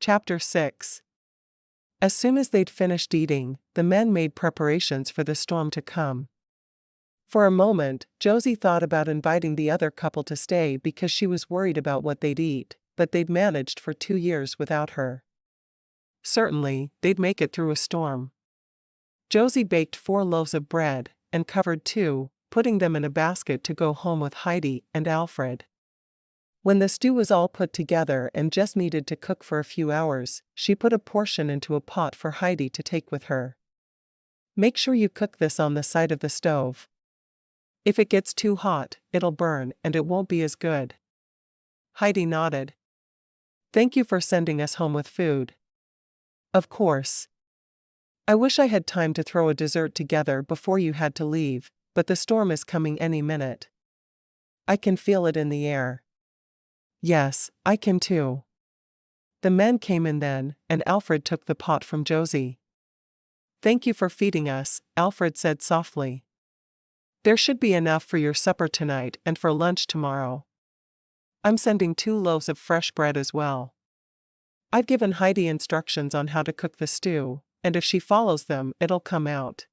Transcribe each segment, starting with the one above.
Chapter 6. As soon as they'd finished eating, the men made preparations for the storm to come. For a moment, Josie thought about inviting the other couple to stay because she was worried about what they'd eat, but they'd managed for 2 years without her. Certainly, they'd make it through a storm. Josie baked 4 loaves of bread, and covered 2, putting them in a basket to go home with Heidi and Alfred. When the stew was all put together and just needed to cook for a few hours, she put a portion into a pot for Heidi to take with her. Make sure you cook this on the side of the stove. If it gets too hot, it'll burn and it won't be as good. Heidi nodded. Thank you for sending us home with food. Of course. I wish I had time to throw a dessert together before you had to leave, but the storm is coming any minute. I can feel it in the air. Yes, I can too. The men came in then, and Alfred took the pot from Josie. Thank you for feeding us, Alfred said softly. There should be enough for your supper tonight and for lunch tomorrow. I'm sending 2 loaves of fresh bread as well. I've given Heidi instructions on how to cook the stew, and if she follows them, it'll come out.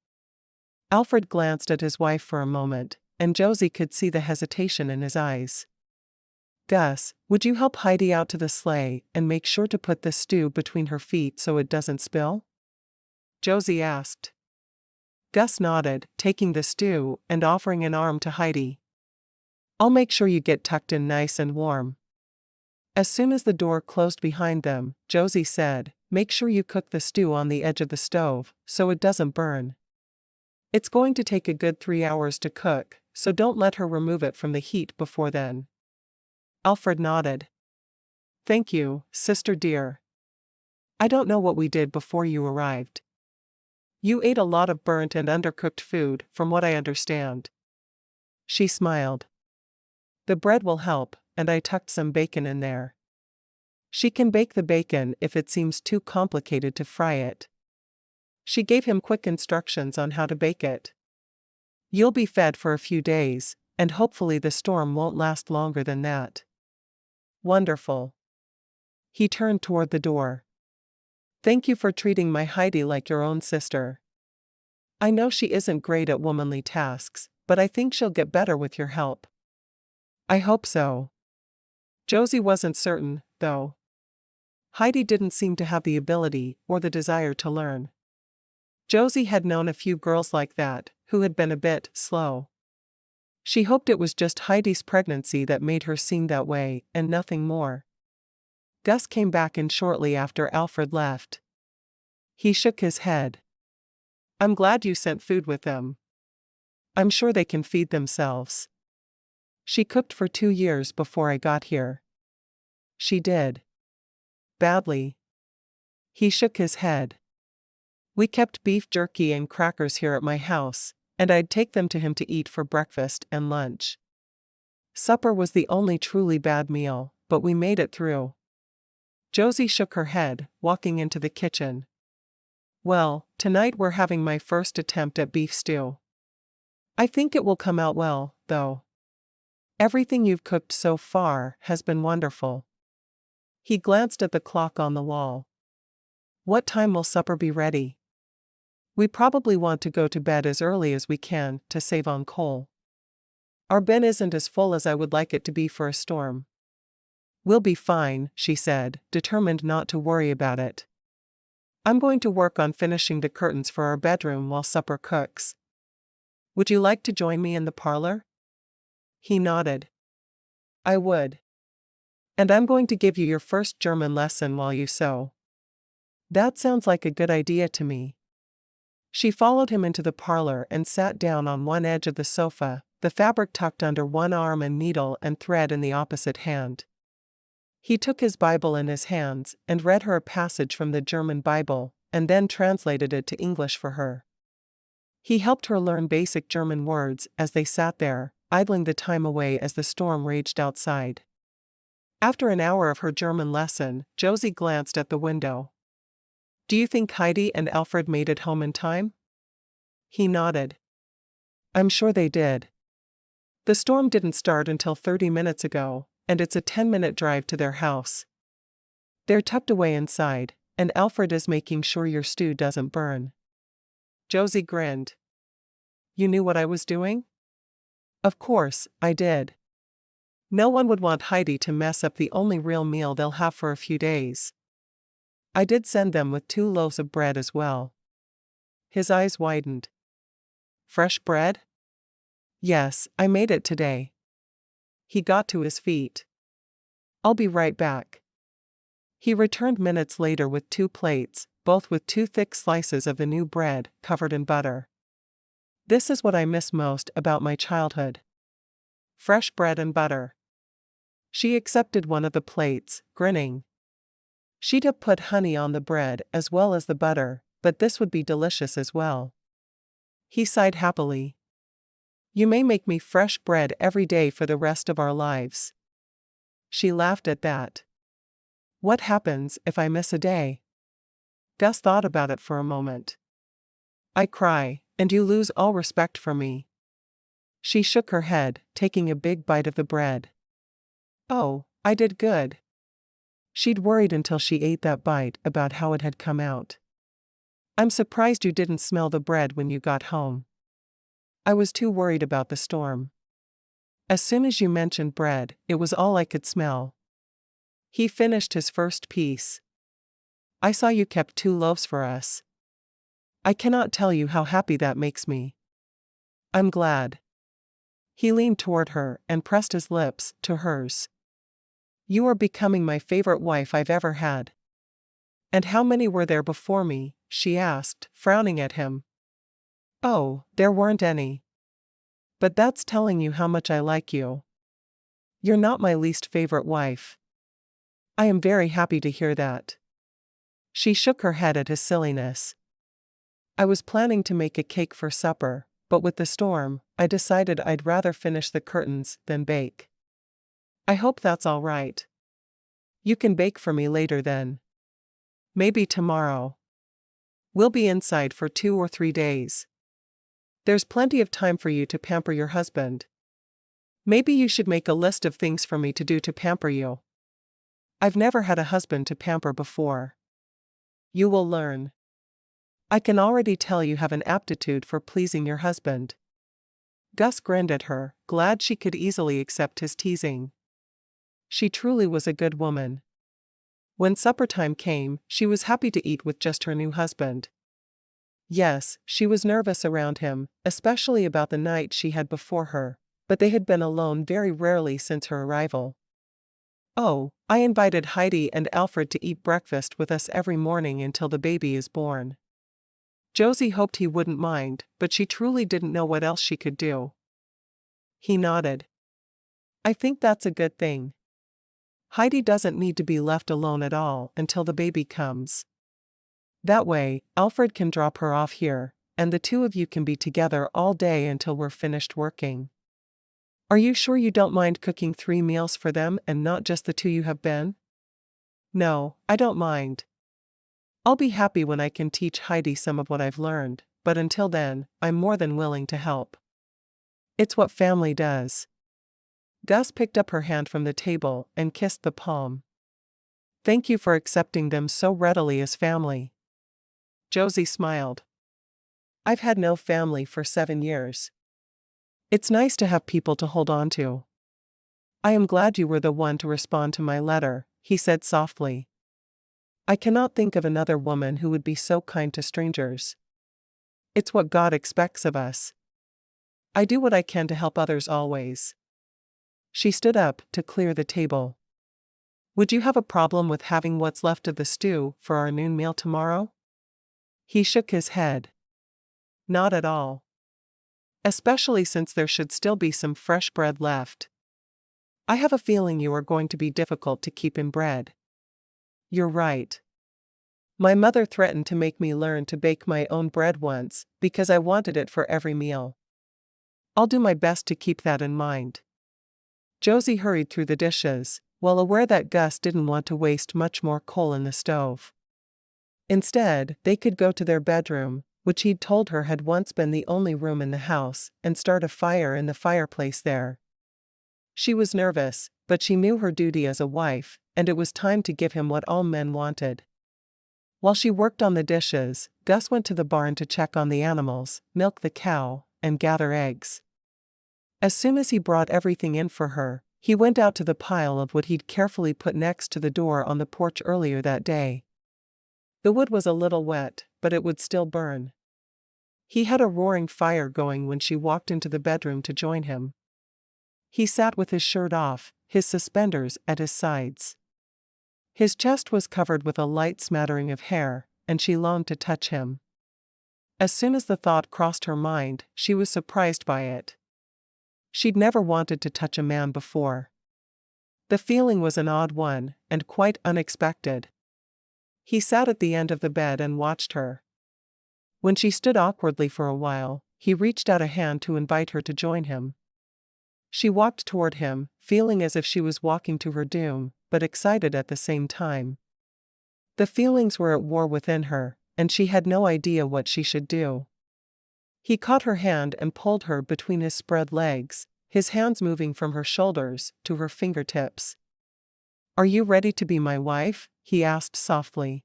Alfred glanced at his wife for a moment, and Josie could see the hesitation in his eyes. Gus, would you help Heidi out to the sleigh and make sure to put the stew between her feet so it doesn't spill? Josie asked. Gus nodded, taking the stew and offering an arm to Heidi. I'll make sure you get tucked in nice and warm. As soon as the door closed behind them, Josie said, make sure you cook the stew on the edge of the stove, so it doesn't burn. It's going to take a good 3 hours to cook, so don't let her remove it from the heat before then. Alfred nodded. Thank you, sister dear. I don't know what we did before you arrived. You ate a lot of burnt and undercooked food, from what I understand. She smiled. The bread will help, and I tucked some bacon in there. She can bake the bacon if it seems too complicated to fry it. She gave him quick instructions on how to bake it. You'll be fed for a few days, and hopefully the storm won't last longer than that. Wonderful. He turned toward the door. Thank you for treating my Heidi like your own sister. I know she isn't great at womanly tasks, but I think she'll get better with your help. I hope so. Josie wasn't certain, though. Heidi didn't seem to have the ability or the desire to learn. Josie had known a few girls like that, who had been a bit slow. She hoped it was just Heidi's pregnancy that made her seem that way, and nothing more. Gus came back in shortly after Alfred left. He shook his head. I'm glad you sent food with them. I'm sure they can feed themselves. She cooked for 2 years before I got here. She did. Badly. He shook his head. We kept beef jerky and crackers here at my house, and I'd take them to him to eat for breakfast and lunch. Supper was the only truly bad meal, but we made it through. Josie shook her head, walking into the kitchen. Well, tonight we're having my first attempt at beef stew. I think it will come out well, though. Everything you've cooked so far has been wonderful. He glanced at the clock on the wall. What time will supper be ready? We probably want to go to bed as early as we can to save on coal. Our bin isn't as full as I would like it to be for a storm. We'll be fine, she said, determined not to worry about it. I'm going to work on finishing the curtains for our bedroom while supper cooks. Would you like to join me in the parlor? He nodded. I would. And I'm going to give you your first German lesson while you sew. That sounds like a good idea to me. She followed him into the parlor and sat down on one edge of the sofa, the fabric tucked under one arm and needle and thread in the opposite hand. He took his Bible in his hands and read her a passage from the German Bible, and then translated it to English for her. He helped her learn basic German words as they sat there, idling the time away as the storm raged outside. After an hour of her German lesson, Josie glanced at the window. Do you think Heidi and Alfred made it home in time? He nodded. I'm sure they did. The storm didn't start until 30 minutes ago, and it's a 10-minute drive to their house. They're tucked away inside, and Alfred is making sure your stew doesn't burn. Josie grinned. You knew what I was doing? Of course, I did. No one would want Heidi to mess up the only real meal they'll have for a few days. I did send them with 2 loaves of bread as well. His eyes widened. Fresh bread? Yes, I made it today. He got to his feet. I'll be right back. He returned minutes later with 2 plates, both with 2 thick slices of the new bread, covered in butter. This is what I miss most about my childhood. Fresh bread and butter. She accepted one of the plates, grinning. She'd have put honey on the bread as well as the butter, but this would be delicious as well. He sighed happily. You may make me fresh bread every day for the rest of our lives. She laughed at that. What happens if I miss a day? Gus thought about it for a moment. I cry, and you lose all respect for me. She shook her head, taking a big bite of the bread. Oh, I did good. She'd worried until she ate that bite about how it had come out. I'm surprised you didn't smell the bread when you got home. I was too worried about the storm. As soon as you mentioned bread, it was all I could smell. He finished his first piece. I saw you kept 2 loaves for us. I cannot tell you how happy that makes me. I'm glad. He leaned toward her and pressed his lips to hers. You are becoming my favorite wife I've ever had. And how many were there before me? She asked, frowning at him. Oh, there weren't any. But that's telling you how much I like you. You're not my least favorite wife. I am very happy to hear that. She shook her head at his silliness. I was planning to make a cake for supper, but with the storm, I decided I'd rather finish the curtains than bake. I hope that's all right. You can bake for me later then. Maybe tomorrow. We'll be inside for 2 or 3 days. There's plenty of time for you to pamper your husband. Maybe you should make a list of things for me to do to pamper you. I've never had a husband to pamper before. You will learn. I can already tell you have an aptitude for pleasing your husband. Gus grinned at her, glad she could easily accept his teasing. She truly was a good woman. When supper time came, she was happy to eat with just her new husband. Yes, she was nervous around him, especially about the night she had before her, but they had been alone very rarely since her arrival. Oh, I invited Heidi and Alfred to eat breakfast with us every morning until the baby is born. Josie hoped he wouldn't mind, but she truly didn't know what else she could do. He nodded. I think that's a good thing. Heidi doesn't need to be left alone at all until the baby comes. That way, Alfred can drop her off here, and the 2 of you can be together all day until we're finished working. Are you sure you don't mind cooking 3 meals for them and not just the 2 you have been? No, I don't mind. I'll be happy when I can teach Heidi some of what I've learned, but until then, I'm more than willing to help. It's what family does. Gus picked up her hand from the table and kissed the palm. Thank you for accepting them so readily as family. Josie smiled. I've had no family for 7 years. It's nice to have people to hold on to. I am glad you were the one to respond to my letter, he said softly. I cannot think of another woman who would be so kind to strangers. It's what God expects of us. I do what I can to help others always. She stood up to clear the table. Would you have a problem with having what's left of the stew for our noon meal tomorrow? He shook his head. Not at all. Especially since there should still be some fresh bread left. I have a feeling you are going to be difficult to keep in bread. You're right. My mother threatened to make me learn to bake my own bread once, because I wanted it for every meal. I'll do my best to keep that in mind. Josie hurried through the dishes, well aware that Gus didn't want to waste much more coal in the stove. Instead, they could go to their bedroom, which he'd told her had once been the only room in the house, and start a fire in the fireplace there. She was nervous, but she knew her duty as a wife, and it was time to give him what all men wanted. While she worked on the dishes, Gus went to the barn to check on the animals, milk the cow, and gather eggs. As soon as he brought everything in for her, he went out to the pile of wood he'd carefully put next to the door on the porch earlier that day. The wood was a little wet, but it would still burn. He had a roaring fire going when she walked into the bedroom to join him. He sat with his shirt off, his suspenders at his sides. His chest was covered with a light smattering of hair, and she longed to touch him. As soon as the thought crossed her mind, she was surprised by it. She'd never wanted to touch a man before. The feeling was an odd one, and quite unexpected. He sat at the end of the bed and watched her. When she stood awkwardly for a while, he reached out a hand to invite her to join him. She walked toward him, feeling as if she was walking to her doom, but excited at the same time. The feelings were at war within her, and she had no idea what she should do. He caught her hand and pulled her between his spread legs, his hands moving from her shoulders to her fingertips. "Are you ready to be my wife?" he asked softly.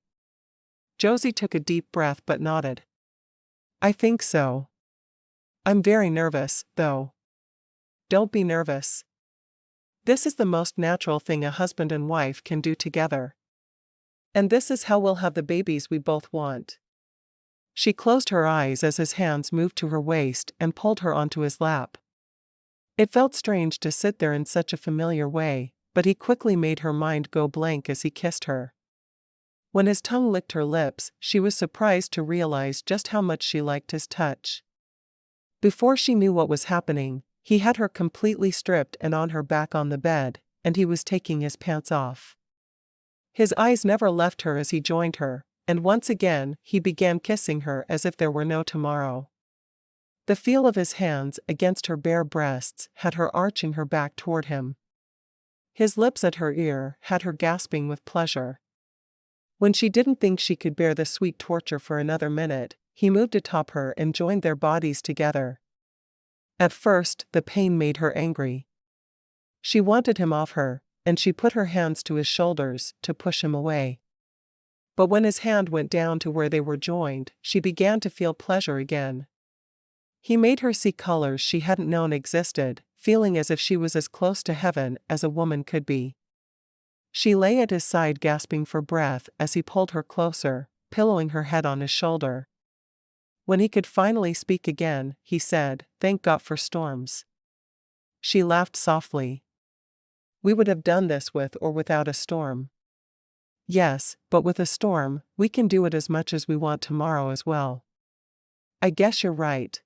Josie took a deep breath but nodded. "I think so. I'm very nervous, though." "Don't be nervous. This is the most natural thing a husband and wife can do together. And this is how we'll have the babies we both want." She closed her eyes as his hands moved to her waist and pulled her onto his lap. It felt strange to sit there in such a familiar way, but he quickly made her mind go blank as he kissed her. When his tongue licked her lips, she was surprised to realize just how much she liked his touch. Before she knew what was happening, he had her completely stripped and on her back on the bed, and he was taking his pants off. His eyes never left her as he joined her, and once again he began kissing her as if there were no tomorrow. The feel of his hands against her bare breasts had her arching her back toward him. His lips at her ear had her gasping with pleasure. When she didn't think she could bear the sweet torture for another minute, he moved atop her and joined their bodies together. At first, the pain made her angry. She wanted him off her, and she put her hands to his shoulders to push him away. But when his hand went down to where they were joined, she began to feel pleasure again. He made her see colors she hadn't known existed, feeling as if she was as close to heaven as a woman could be. She lay at his side gasping for breath as he pulled her closer, pillowing her head on his shoulder. When he could finally speak again, he said, "Thank God for storms." She laughed softly. "We would have done this with or without a storm." "Yes, but with a storm, we can do it as much as we want tomorrow as well." "I guess you're right."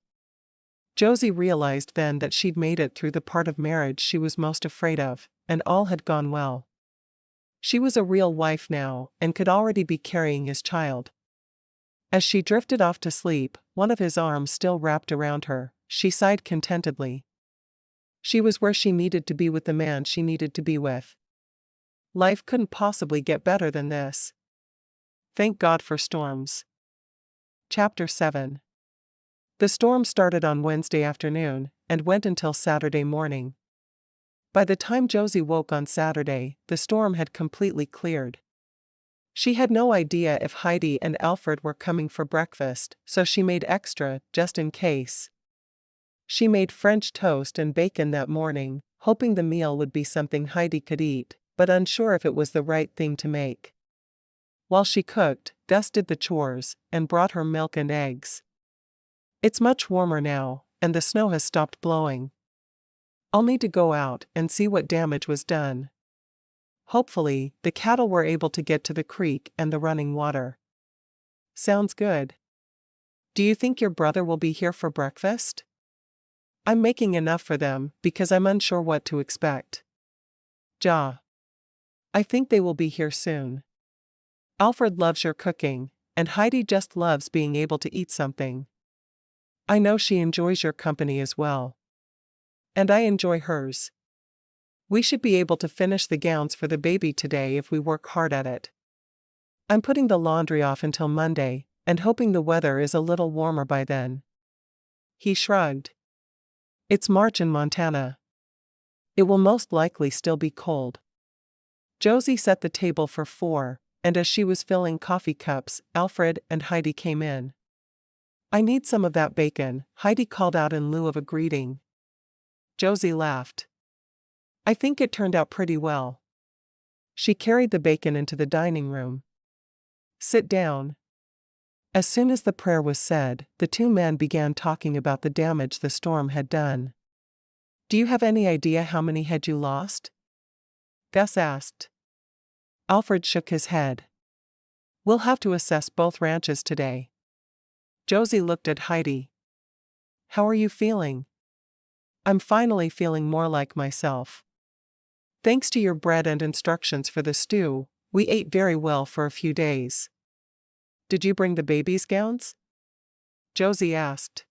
Josie realized then that she'd made it through the part of marriage she was most afraid of, and all had gone well. She was a real wife now, and could already be carrying his child. As she drifted off to sleep, one of his arms still wrapped around her, she sighed contentedly. She was where she needed to be with the man she needed to be with. Life couldn't possibly get better than this. Thank God for storms. Chapter 7. The storm started on Wednesday afternoon, and went until Saturday morning. By the time Josie woke on Saturday, the storm had completely cleared. She had no idea if Heidi and Alfred were coming for breakfast, so she made extra, just in case. She made French toast and bacon that morning, hoping the meal would be something Heidi could eat, but unsure if it was the right thing to make. While she cooked, Gus did the chores, and brought her milk and eggs. It's much warmer now, and the snow has stopped blowing. I'll need to go out and see what damage was done. Hopefully, the cattle were able to get to the creek and the running water. Sounds good. Do you think your brother will be here for breakfast? I'm making enough for them because I'm unsure what to expect. I think they will be here soon. Alfred loves your cooking, and Heidi just loves being able to eat something. I know she enjoys your company as well. And I enjoy hers. We should be able to finish the gowns for the baby today if we work hard at it. I'm putting the laundry off until Monday, and hoping the weather is a little warmer by then. He shrugged. It's March in Montana. It will most likely still be cold. Josie set the table for 4, and as she was filling coffee cups, Alfred and Heidi came in. "I need some of that bacon," Heidi called out in lieu of a greeting. Josie laughed. "I think it turned out pretty well." She carried the bacon into the dining room. "Sit down." As soon as the prayer was said, the two men began talking about the damage the storm had done. "Do you have any idea how many head you lost?" Gus asked. Alfred shook his head. "We'll have to assess both ranches today." Josie looked at Heidi. "How are you feeling?" "I'm finally feeling more like myself. Thanks to your bread and instructions for the stew, we ate very well for a few days." "Did you bring the baby's gowns?" Josie asked.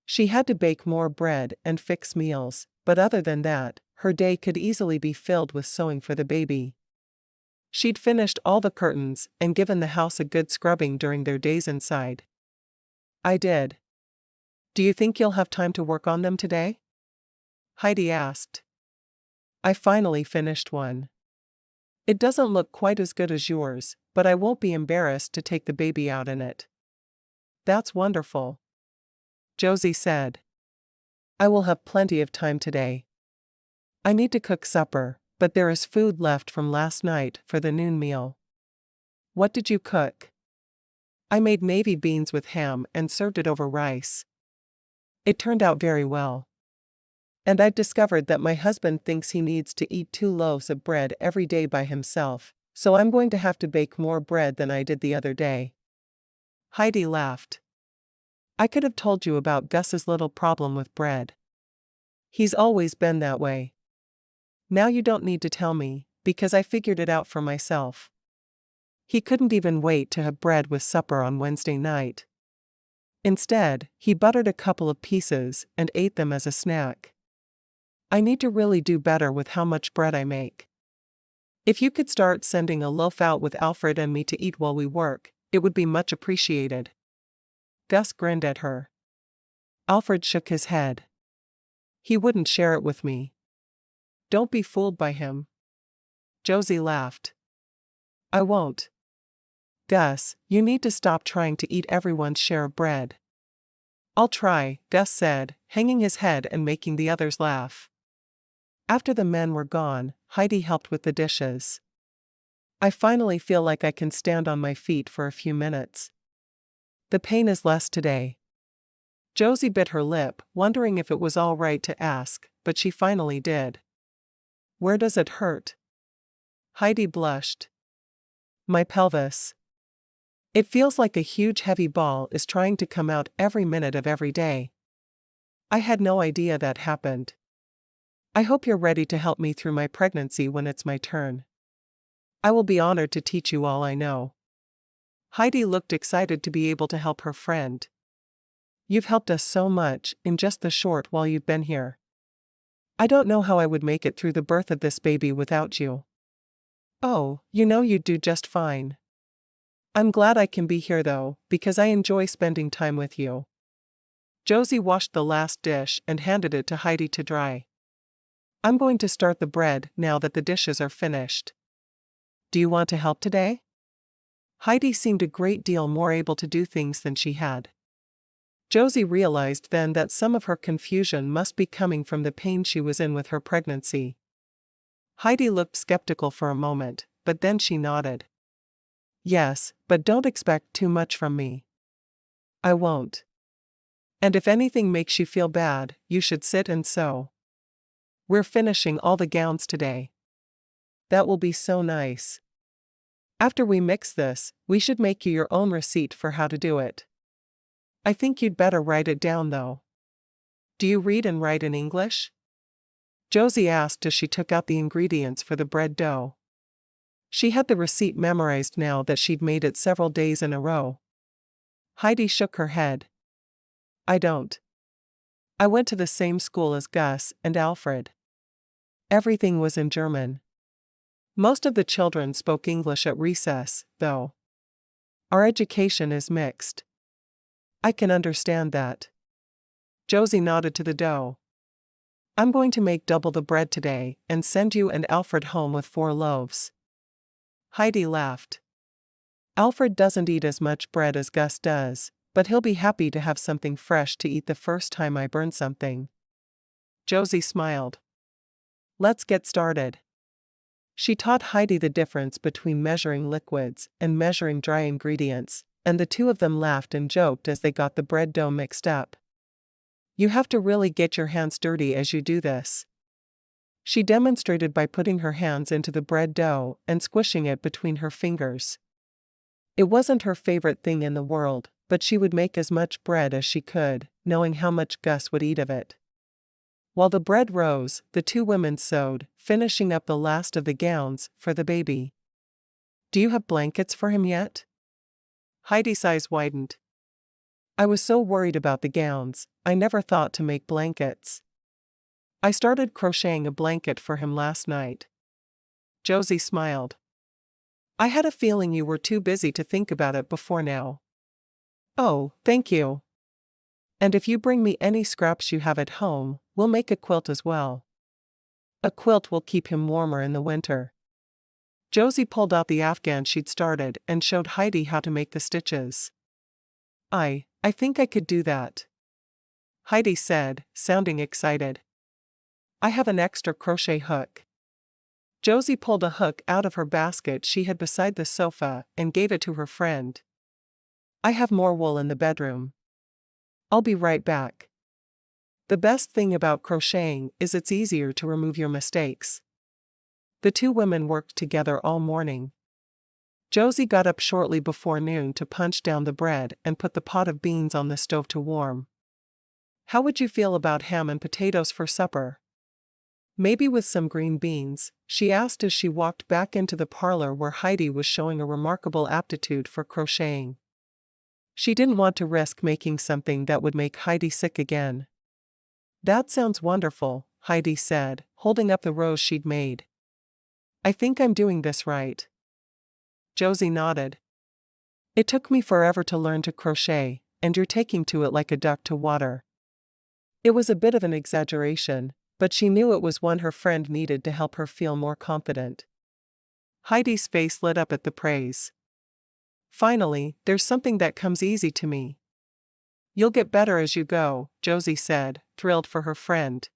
She had to bake more bread and fix meals, but other than that, her day could easily be filled with sewing for the baby. She'd finished all the curtains and given the house a good scrubbing during their days inside. "I did. Do you think you'll have time to work on them today?" Heidi asked. "I finally finished one. It doesn't look quite as good as yours, but I won't be embarrassed to take the baby out in it." "That's wonderful," Josie said. "I will have plenty of time today. I need to cook supper, but there is food left from last night for the noon meal." "What did you cook?" "I made navy beans with ham and served it over rice. It turned out very well. And I've discovered that my husband thinks he needs to eat 2 loaves of bread every day by himself, so I'm going to have to bake more bread than I did the other day." Heidi laughed. "I could have told you about Gus's little problem with bread. He's always been that way. Now you don't need to tell me, because I figured it out for myself. He couldn't even wait to have bread with supper on Wednesday night. Instead, he buttered a couple of pieces and ate them as a snack. I need to really do better with how much bread I make. If you could start sending a loaf out with Alfred and me to eat while we work, it would be much appreciated." Gus grinned at her. Alfred shook his head. "He wouldn't share it with me." "Don't be fooled by him." Josie laughed. "I won't. Gus, you need to stop trying to eat everyone's share of bread." "I'll try," Gus said, hanging his head and making the others laugh. After the men were gone, Heidi helped with the dishes. "I finally feel like I can stand on my feet for a few minutes. The pain is less today." Josie bit her lip, wondering if it was all right to ask, but she finally did. "Where does it hurt?" Heidi blushed. "My pelvis. It feels like a huge heavy ball is trying to come out every minute of every day. I had no idea that happened. I hope you're ready to help me through my pregnancy when it's my turn. I will be honored to teach you all I know." Heidi looked excited to be able to help her friend. "You've helped us so much in just the short while you've been here. I don't know how I would make it through the birth of this baby without you." "Oh, you know you'd do just fine. I'm glad I can be here though, because I enjoy spending time with you." Josie washed the last dish and handed it to Heidi to dry. "I'm going to start the bread now that the dishes are finished. Do you want to help today?" Heidi seemed a great deal more able to do things than she had. Josie realized then that some of her confusion must be coming from the pain she was in with her pregnancy. Heidi looked skeptical for a moment, but then she nodded. "Yes, but don't expect too much from me." "I won't. And if anything makes you feel bad, you should sit and sew. We're finishing all the gowns today." "That will be so nice. After we mix this, we should make you your own receipt for how to do it. I think you'd better write it down though." "Do you read and write in English?" Josie asked as she took out the ingredients for the bread dough. She had the receipt memorized now that she'd made it several days in a row. Heidi shook her head. "I don't. I went to the same school as Gus and Alfred. Everything was in German. Most of the children spoke English at recess, though. Our education is mixed." "I can understand that." Josie nodded to the dough. I'm going to make double the bread today and send you and Alfred home with 4 loaves. Heidi laughed. Alfred doesn't eat as much bread as Gus does, but he'll be happy to have something fresh to eat the first time I burn something. Josie smiled. Let's get started. She taught Heidi the difference between measuring liquids and measuring dry ingredients, and the two of them laughed and joked as they got the bread dough mixed up. You have to really get your hands dirty as you do this. She demonstrated by putting her hands into the bread dough and squishing it between her fingers. It wasn't her favorite thing in the world, but she would make as much bread as she could, knowing how much Gus would eat of it. While the bread rose, the two women sewed, finishing up the last of the gowns for the baby. Do you have blankets for him yet? Heidi's eyes widened. I was so worried about the gowns, I never thought to make blankets. I started crocheting a blanket for him last night. Josie smiled. I had a feeling you were too busy to think about it before now. Oh, thank you. And if you bring me any scraps you have at home, we'll make a quilt as well. A quilt will keep him warmer in the winter. Josie pulled out the afghan she'd started and showed Heidi how to make the stitches. I think I could do that, Heidi said, sounding excited. I have an extra crochet hook. Josie pulled a hook out of her basket she had beside the sofa and gave it to her friend. I have more wool in the bedroom. I'll be right back. The best thing about crocheting is it's easier to remove your mistakes. The two women worked together all morning. Josie got up shortly before noon to punch down the bread and put the pot of beans on the stove to warm. How would you feel about ham and potatoes for supper? Maybe with some green beans, she asked as she walked back into the parlor where Heidi was showing a remarkable aptitude for crocheting. She didn't want to risk making something that would make Heidi sick again. That sounds wonderful, Heidi said, holding up the rows she'd made. I think I'm doing this right. Josie nodded. It took me forever to learn to crochet, and you're taking to it like a duck to water. It was a bit of an exaggeration, but she knew it was one her friend needed to help her feel more confident. Heidi's face lit up at the praise. Finally, there's something that comes easy to me. You'll get better as you go, Josie said, thrilled for her friend.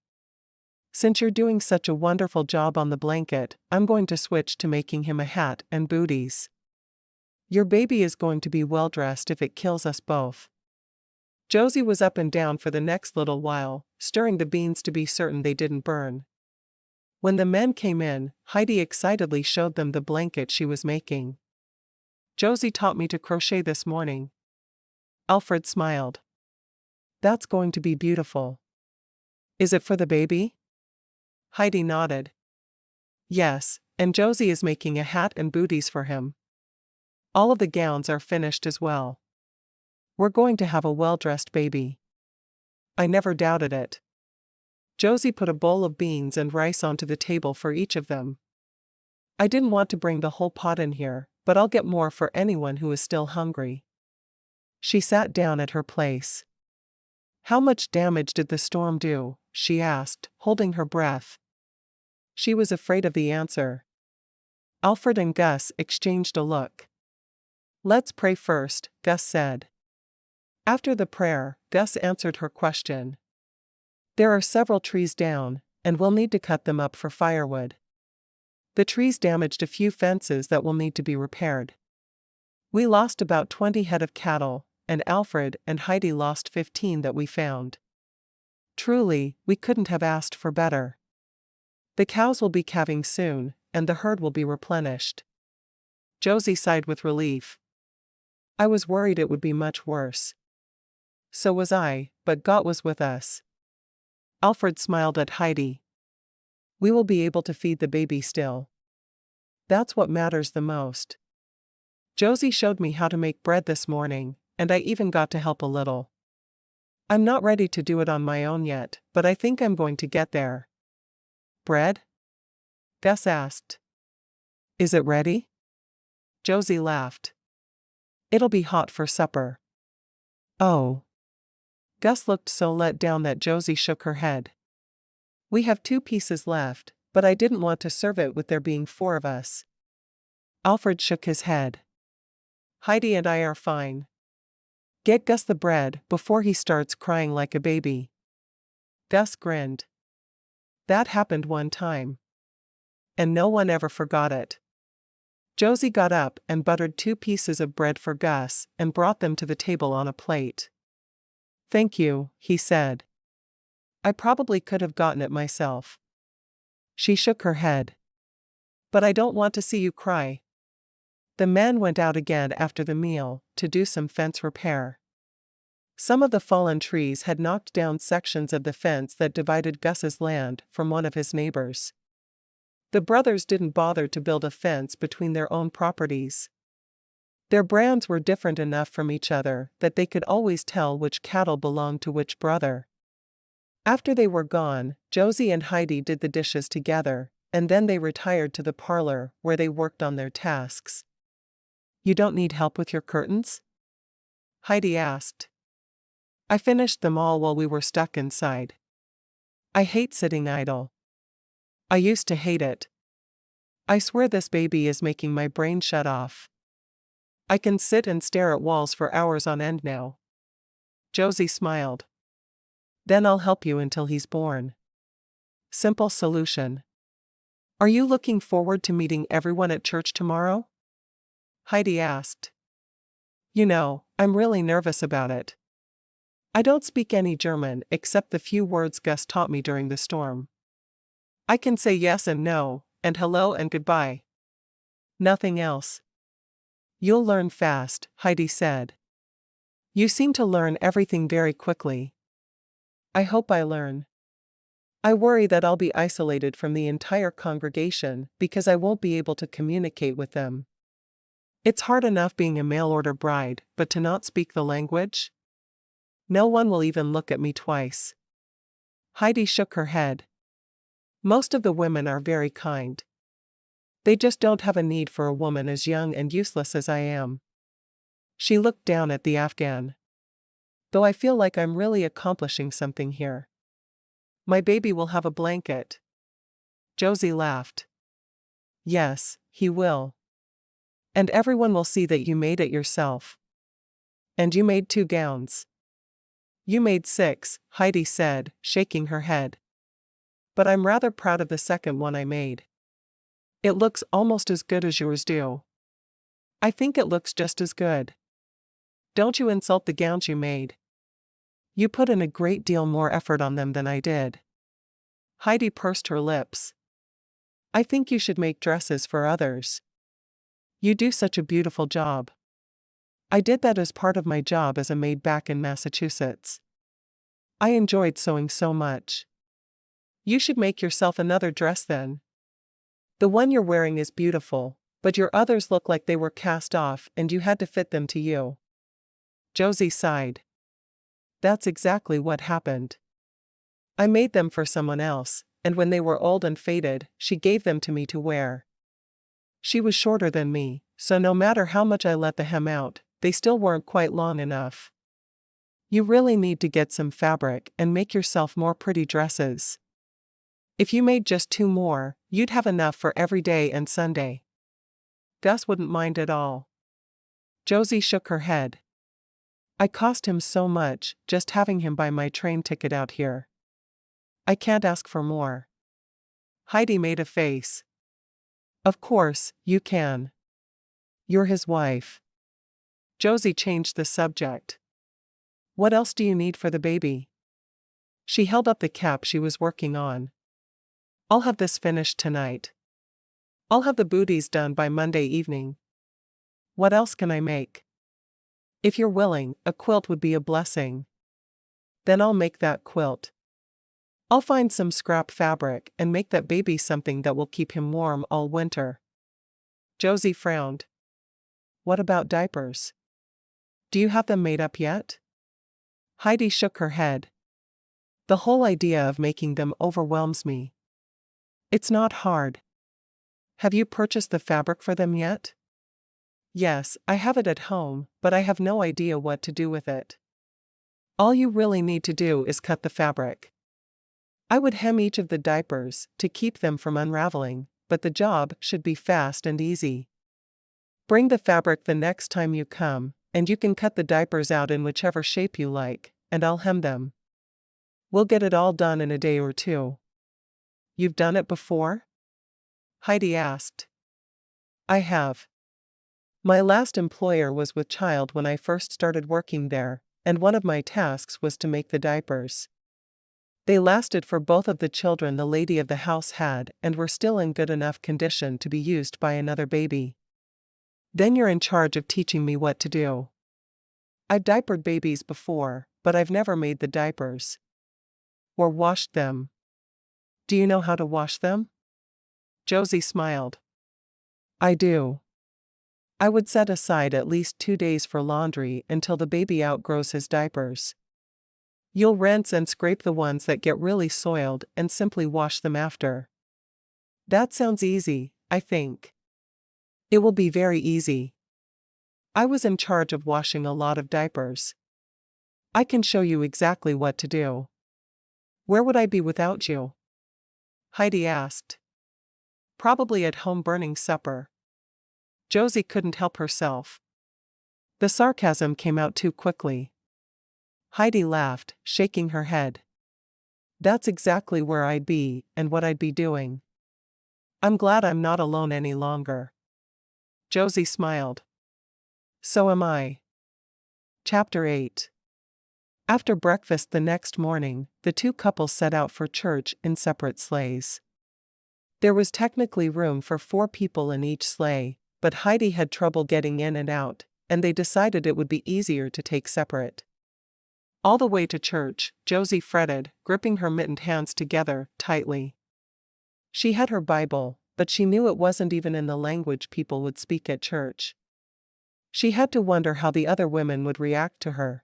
Since you're doing such a wonderful job on the blanket, I'm going to switch to making him a hat and booties. Your baby is going to be well dressed if it kills us both. Josie was up and down for the next little while, stirring the beans to be certain they didn't burn. When the men came in, Heidi excitedly showed them the blanket she was making. Josie taught me to crochet this morning. Alfred smiled. That's going to be beautiful. Is it for the baby? Heidi nodded. Yes, and Josie is making a hat and booties for him. All of the gowns are finished as well. We're going to have a well-dressed baby. I never doubted it. Josie put a bowl of beans and rice onto the table for each of them. I didn't want to bring the whole pot in here, but I'll get more for anyone who is still hungry. She sat down at her place. How much damage did the storm do? She asked, holding her breath. She was afraid of the answer. Alfred and Gus exchanged a look. Let's pray first, Gus said. After the prayer, Gus answered her question. There are several trees down, and we'll need to cut them up for firewood. The trees damaged a few fences that will need to be repaired. We lost about 20 head of cattle, and Alfred and Heidi lost 15 that we found. Truly, we couldn't have asked for better. The cows will be calving soon, and the herd will be replenished. Josie sighed with relief. I was worried it would be much worse. So was I, but God was with us. Alfred smiled at Heidi. We will be able to feed the baby still. That's what matters the most. Josie showed me how to make bread this morning, and I even got to help a little. I'm not ready to do it on my own yet, but I think I'm going to get there. Bread? Gus asked. Is it ready? Josie laughed. It'll be hot for supper. Oh. Gus looked so let down that Josie shook her head. We have 2 pieces left, but I didn't want to serve it with there being 4 of us. Alfred shook his head. Heidi and I are fine. Get Gus the bread before he starts crying like a baby. Gus grinned. That happened one time. And no one ever forgot it. Josie got up and buttered 2 pieces of bread for Gus and brought them to the table on a plate. Thank you, he said. I probably could have gotten it myself. She shook her head. But I don't want to see you cry. The men went out again after the meal to do some fence repair. Some of the fallen trees had knocked down sections of the fence that divided Gus's land from one of his neighbors. The brothers didn't bother to build a fence between their own properties. Their brands were different enough from each other that they could always tell which cattle belonged to which brother. After they were gone, Josie and Heidi did the dishes together, and then they retired to the parlor where they worked on their tasks. You don't need help with your curtains? Heidi asked. I finished them all while we were stuck inside. I hate sitting idle. I used to hate it. I swear this baby is making my brain shut off. I can sit and stare at walls for hours on end now. Josie smiled. Then I'll help you until he's born. Simple solution. Are you looking forward to meeting everyone at church tomorrow? Heidi asked. You know, I'm really nervous about it. I don't speak any German except the few words Gus taught me during the storm. I can say yes and no, and hello and goodbye. Nothing else. You'll learn fast, Heidi said. You seem to learn everything very quickly. I hope I learn. I worry that I'll be isolated from the entire congregation because I won't be able to communicate with them. It's hard enough being a mail-order bride, but to not speak the language? No one will even look at me twice. Heidi shook her head. Most of the women are very kind. They just don't have a need for a woman as young and useless as I am. She looked down at the Afghan. Though I feel like I'm really accomplishing something here. My baby will have a blanket. Josie laughed. Yes, he will. And everyone will see that you made it yourself. And you made 2 gowns. You made 6, Heidi said, shaking her head. But I'm rather proud of the second one I made. It looks almost as good as yours do. I think it looks just as good. Don't you insult the gowns you made. You put in a great deal more effort on them than I did. Heidi pursed her lips. I think you should make dresses for others. You do such a beautiful job. I did that as part of my job as a maid back in Massachusetts. I enjoyed sewing so much. You should make yourself another dress then. The one you're wearing is beautiful, but your others look like they were cast off and you had to fit them to you. Josie sighed. That's exactly what happened. I made them for someone else, and when they were old and faded, she gave them to me to wear. She was shorter than me, so no matter how much I let the hem out, they still weren't quite long enough. You really need to get some fabric and make yourself more pretty dresses. If you made just 2 more, you'd have enough for every day and Sunday. Gus wouldn't mind at all. Josie shook her head. I cost him so much just having him buy my train ticket out here. I can't ask for more. Heidi made a face. Of course, you can. You're his wife. Josie changed the subject. What else do you need for the baby? She held up the cap she was working on. I'll have this finished tonight. I'll have the booties done by Monday evening. What else can I make? If you're willing, a quilt would be a blessing. Then I'll make that quilt. I'll find some scrap fabric and make that baby something that will keep him warm all winter. Josie frowned. What about diapers? Do you have them made up yet? Heidi shook her head. The whole idea of making them overwhelms me. It's not hard. Have you purchased the fabric for them yet? Yes, I have it at home, but I have no idea what to do with it. All you really need to do is cut the fabric. I would hem each of the diapers to keep them from unraveling, but the job should be fast and easy. Bring the fabric the next time you come, and you can cut the diapers out in whichever shape you like, and I'll hem them. We'll get it all done in a day or two. You've done it before? Heidi asked. I have. My last employer was with child when I first started working there, and one of my tasks was to make the diapers. They lasted for both of the children the lady of the house had and were still in good enough condition to be used by another baby. Then you're in charge of teaching me what to do. I've diapered babies before, but I've never made the diapers. Or washed them. Do you know how to wash them? Josie smiled. I do. I would set aside at least 2 days for laundry until the baby outgrows his diapers. You'll rinse and scrape the ones that get really soiled and simply wash them after. That sounds easy, I think. It will be very easy. I was in charge of washing a lot of diapers. I can show you exactly what to do. Where would I be without you? Heidi asked. Probably at home burning supper. Josie couldn't help herself. The sarcasm came out too quickly. Heidi laughed, shaking her head. That's exactly where I'd be and what I'd be doing. I'm glad I'm not alone any longer. Josie smiled. So am I. Chapter 8. After breakfast the next morning, the two couples set out for church in separate sleighs. There was technically room for 4 people in each sleigh, but Heidi had trouble getting in and out, and they decided it would be easier to take separate. All the way to church, Josie fretted, gripping her mittened hands together tightly. She had her Bible, but she knew it wasn't even in the language people would speak at church. She had to wonder how the other women would react to her.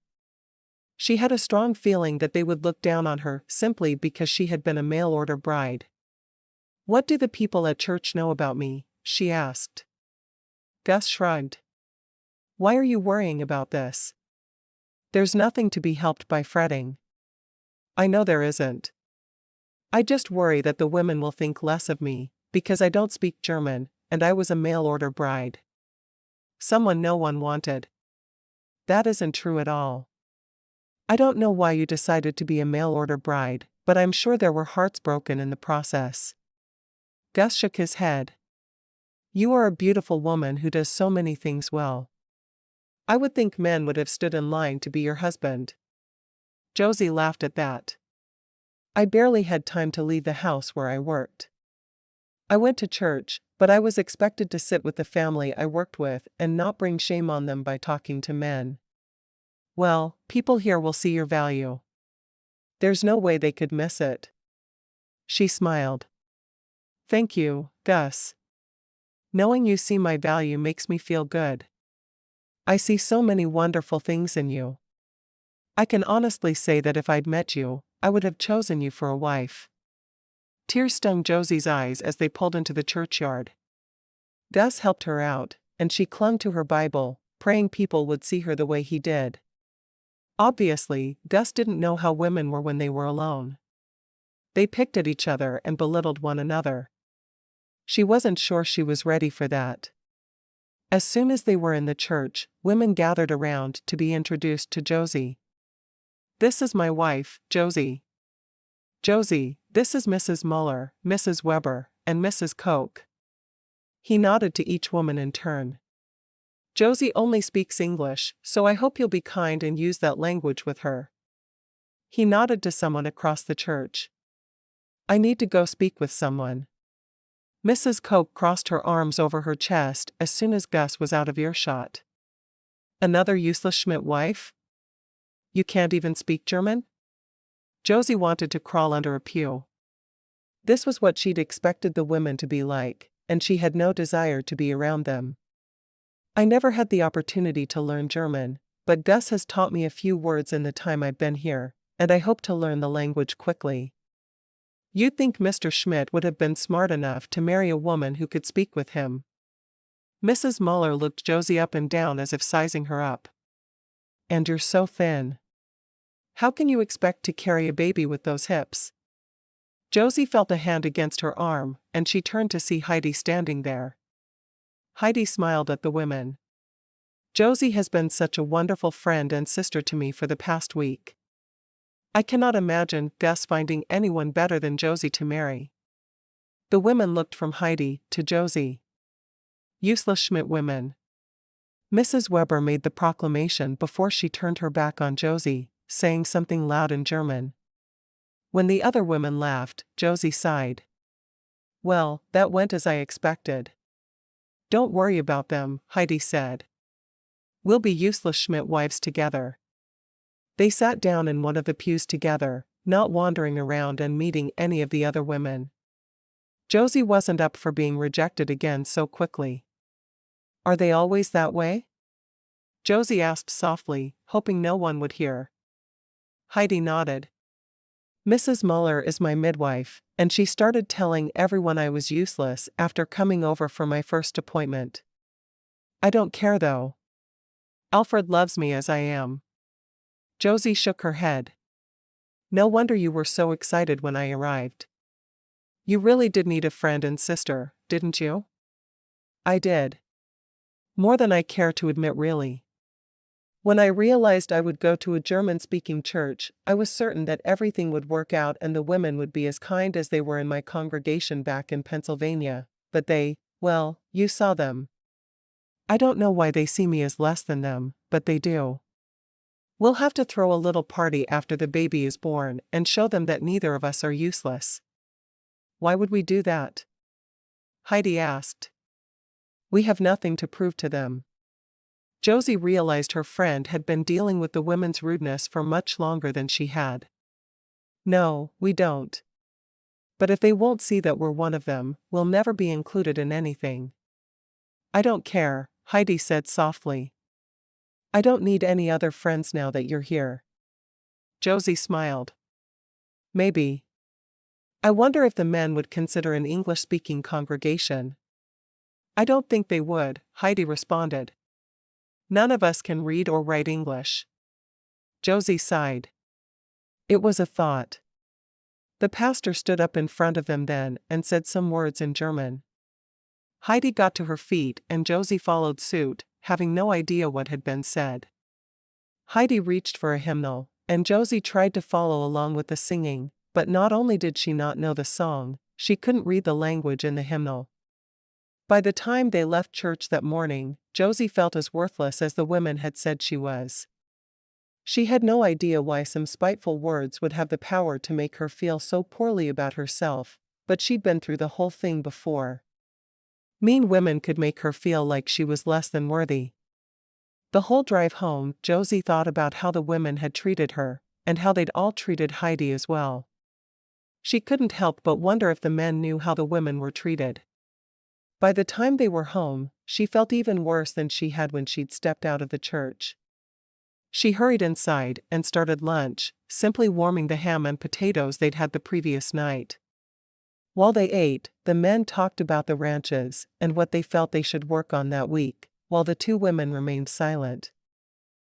She had a strong feeling that they would look down on her simply because she had been a mail-order bride. What do the people at church know about me? She asked. Gus shrugged. Why are you worrying about this? There's nothing to be helped by fretting. I know there isn't. I just worry that the women will think less of me, because I don't speak German, and I was a mail-order bride. Someone no one wanted. That isn't true at all. I don't know why you decided to be a mail-order bride, but I'm sure there were hearts broken in the process. Gus shook his head. You are a beautiful woman who does so many things well. I would think men would have stood in line to be your husband. Josie laughed at that. I barely had time to leave the house where I worked. I went to church, but I was expected to sit with the family I worked with and not bring shame on them by talking to men. Well, people here will see your value. There's no way they could miss it. She smiled. Thank you, Gus. Knowing you see my value makes me feel good. I see so many wonderful things in you. I can honestly say that if I'd met you, I would have chosen you for a wife. Tears stung Josie's eyes as they pulled into the churchyard. Gus helped her out, and she clung to her Bible, praying people would see her the way he did. Obviously, Gus didn't know how women were when they were alone. They picked at each other and belittled one another. She wasn't sure she was ready for that. As soon as they were in the church, women gathered around to be introduced to Josie. This is my wife, Josie. Josie, this is Mrs. Muller, Mrs. Weber, and Mrs. Koch. He nodded to each woman in turn. Josie only speaks English, so I hope you'll be kind and use that language with her. He nodded to someone across the church. I need to go speak with someone. Mrs. Koch crossed her arms over her chest as soon as Gus was out of earshot. Another useless Schmidt wife? You can't even speak German? Josie wanted to crawl under a pew. This was what she'd expected the women to be like, and she had no desire to be around them. I never had the opportunity to learn German, but Gus has taught me a few words in the time I've been here, and I hope to learn the language quickly. You'd think Mr. Schmidt would have been smart enough to marry a woman who could speak with him. Mrs. Muller looked Josie up and down as if sizing her up. And you're so thin. How can you expect to carry a baby with those hips? Josie felt a hand against her arm, and she turned to see Heidi standing there. Heidi smiled at the women. Josie has been such a wonderful friend and sister to me for the past week. I cannot imagine Gus finding anyone better than Josie to marry. The women looked from Heidi to Josie. Useless Schmidt women. Mrs. Weber made the proclamation before she turned her back on Josie, saying something loud in German. When the other women laughed, Josie sighed. Well, that went as I expected. Don't worry about them, Heidi said. We'll be useless Schmidt wives together. They sat down in one of the pews together, not wandering around and meeting any of the other women. Josie wasn't up for being rejected again so quickly. Are they always that way? Josie asked softly, hoping no one would hear. Heidi nodded. Mrs. Muller is my midwife, and she started telling everyone I was useless after coming over for my first appointment. I don't care though. Alfred loves me as I am. Josie shook her head. No wonder you were so excited when I arrived. You really did need a friend and sister, didn't you? I did. More than I care to admit really. When I realized I would go to a German-speaking church, I was certain that everything would work out and the women would be as kind as they were in my congregation back in Pennsylvania, but they, well, you saw them. I don't know why they see me as less than them, but they do. We'll have to throw a little party after the baby is born and show them that neither of us are useless. Why would we do that? Heidi asked. We have nothing to prove to them. Josie realized her friend had been dealing with the women's rudeness for much longer than she had. No, we don't. But if they won't see that we're one of them, we'll never be included in anything. I don't care, Heidi said softly. I don't need any other friends now that you're here. Josie smiled. Maybe. I wonder if the men would consider an English-speaking congregation. I don't think they would, Heidi responded. None of us can read or write English. Josie sighed. It was a thought. The pastor stood up in front of them then and said some words in German. Heidi got to her feet and Josie followed suit, having no idea what had been said. Heidi reached for a hymnal, and Josie tried to follow along with the singing, but not only did she not know the song, she couldn't read the language in the hymnal. By the time they left church that morning, Josie felt as worthless as the women had said she was. She had no idea why some spiteful words would have the power to make her feel so poorly about herself, but she'd been through the whole thing before. Mean women could make her feel like she was less than worthy. The whole drive home, Josie thought about how the women had treated her, and how they'd all treated Heidi as well. She couldn't help but wonder if the men knew how the women were treated. By the time they were home, she felt even worse than she had when she'd stepped out of the church. She hurried inside and started lunch, simply warming the ham and potatoes they'd had the previous night. While they ate, the men talked about the ranches and what they felt they should work on that week, while the two women remained silent.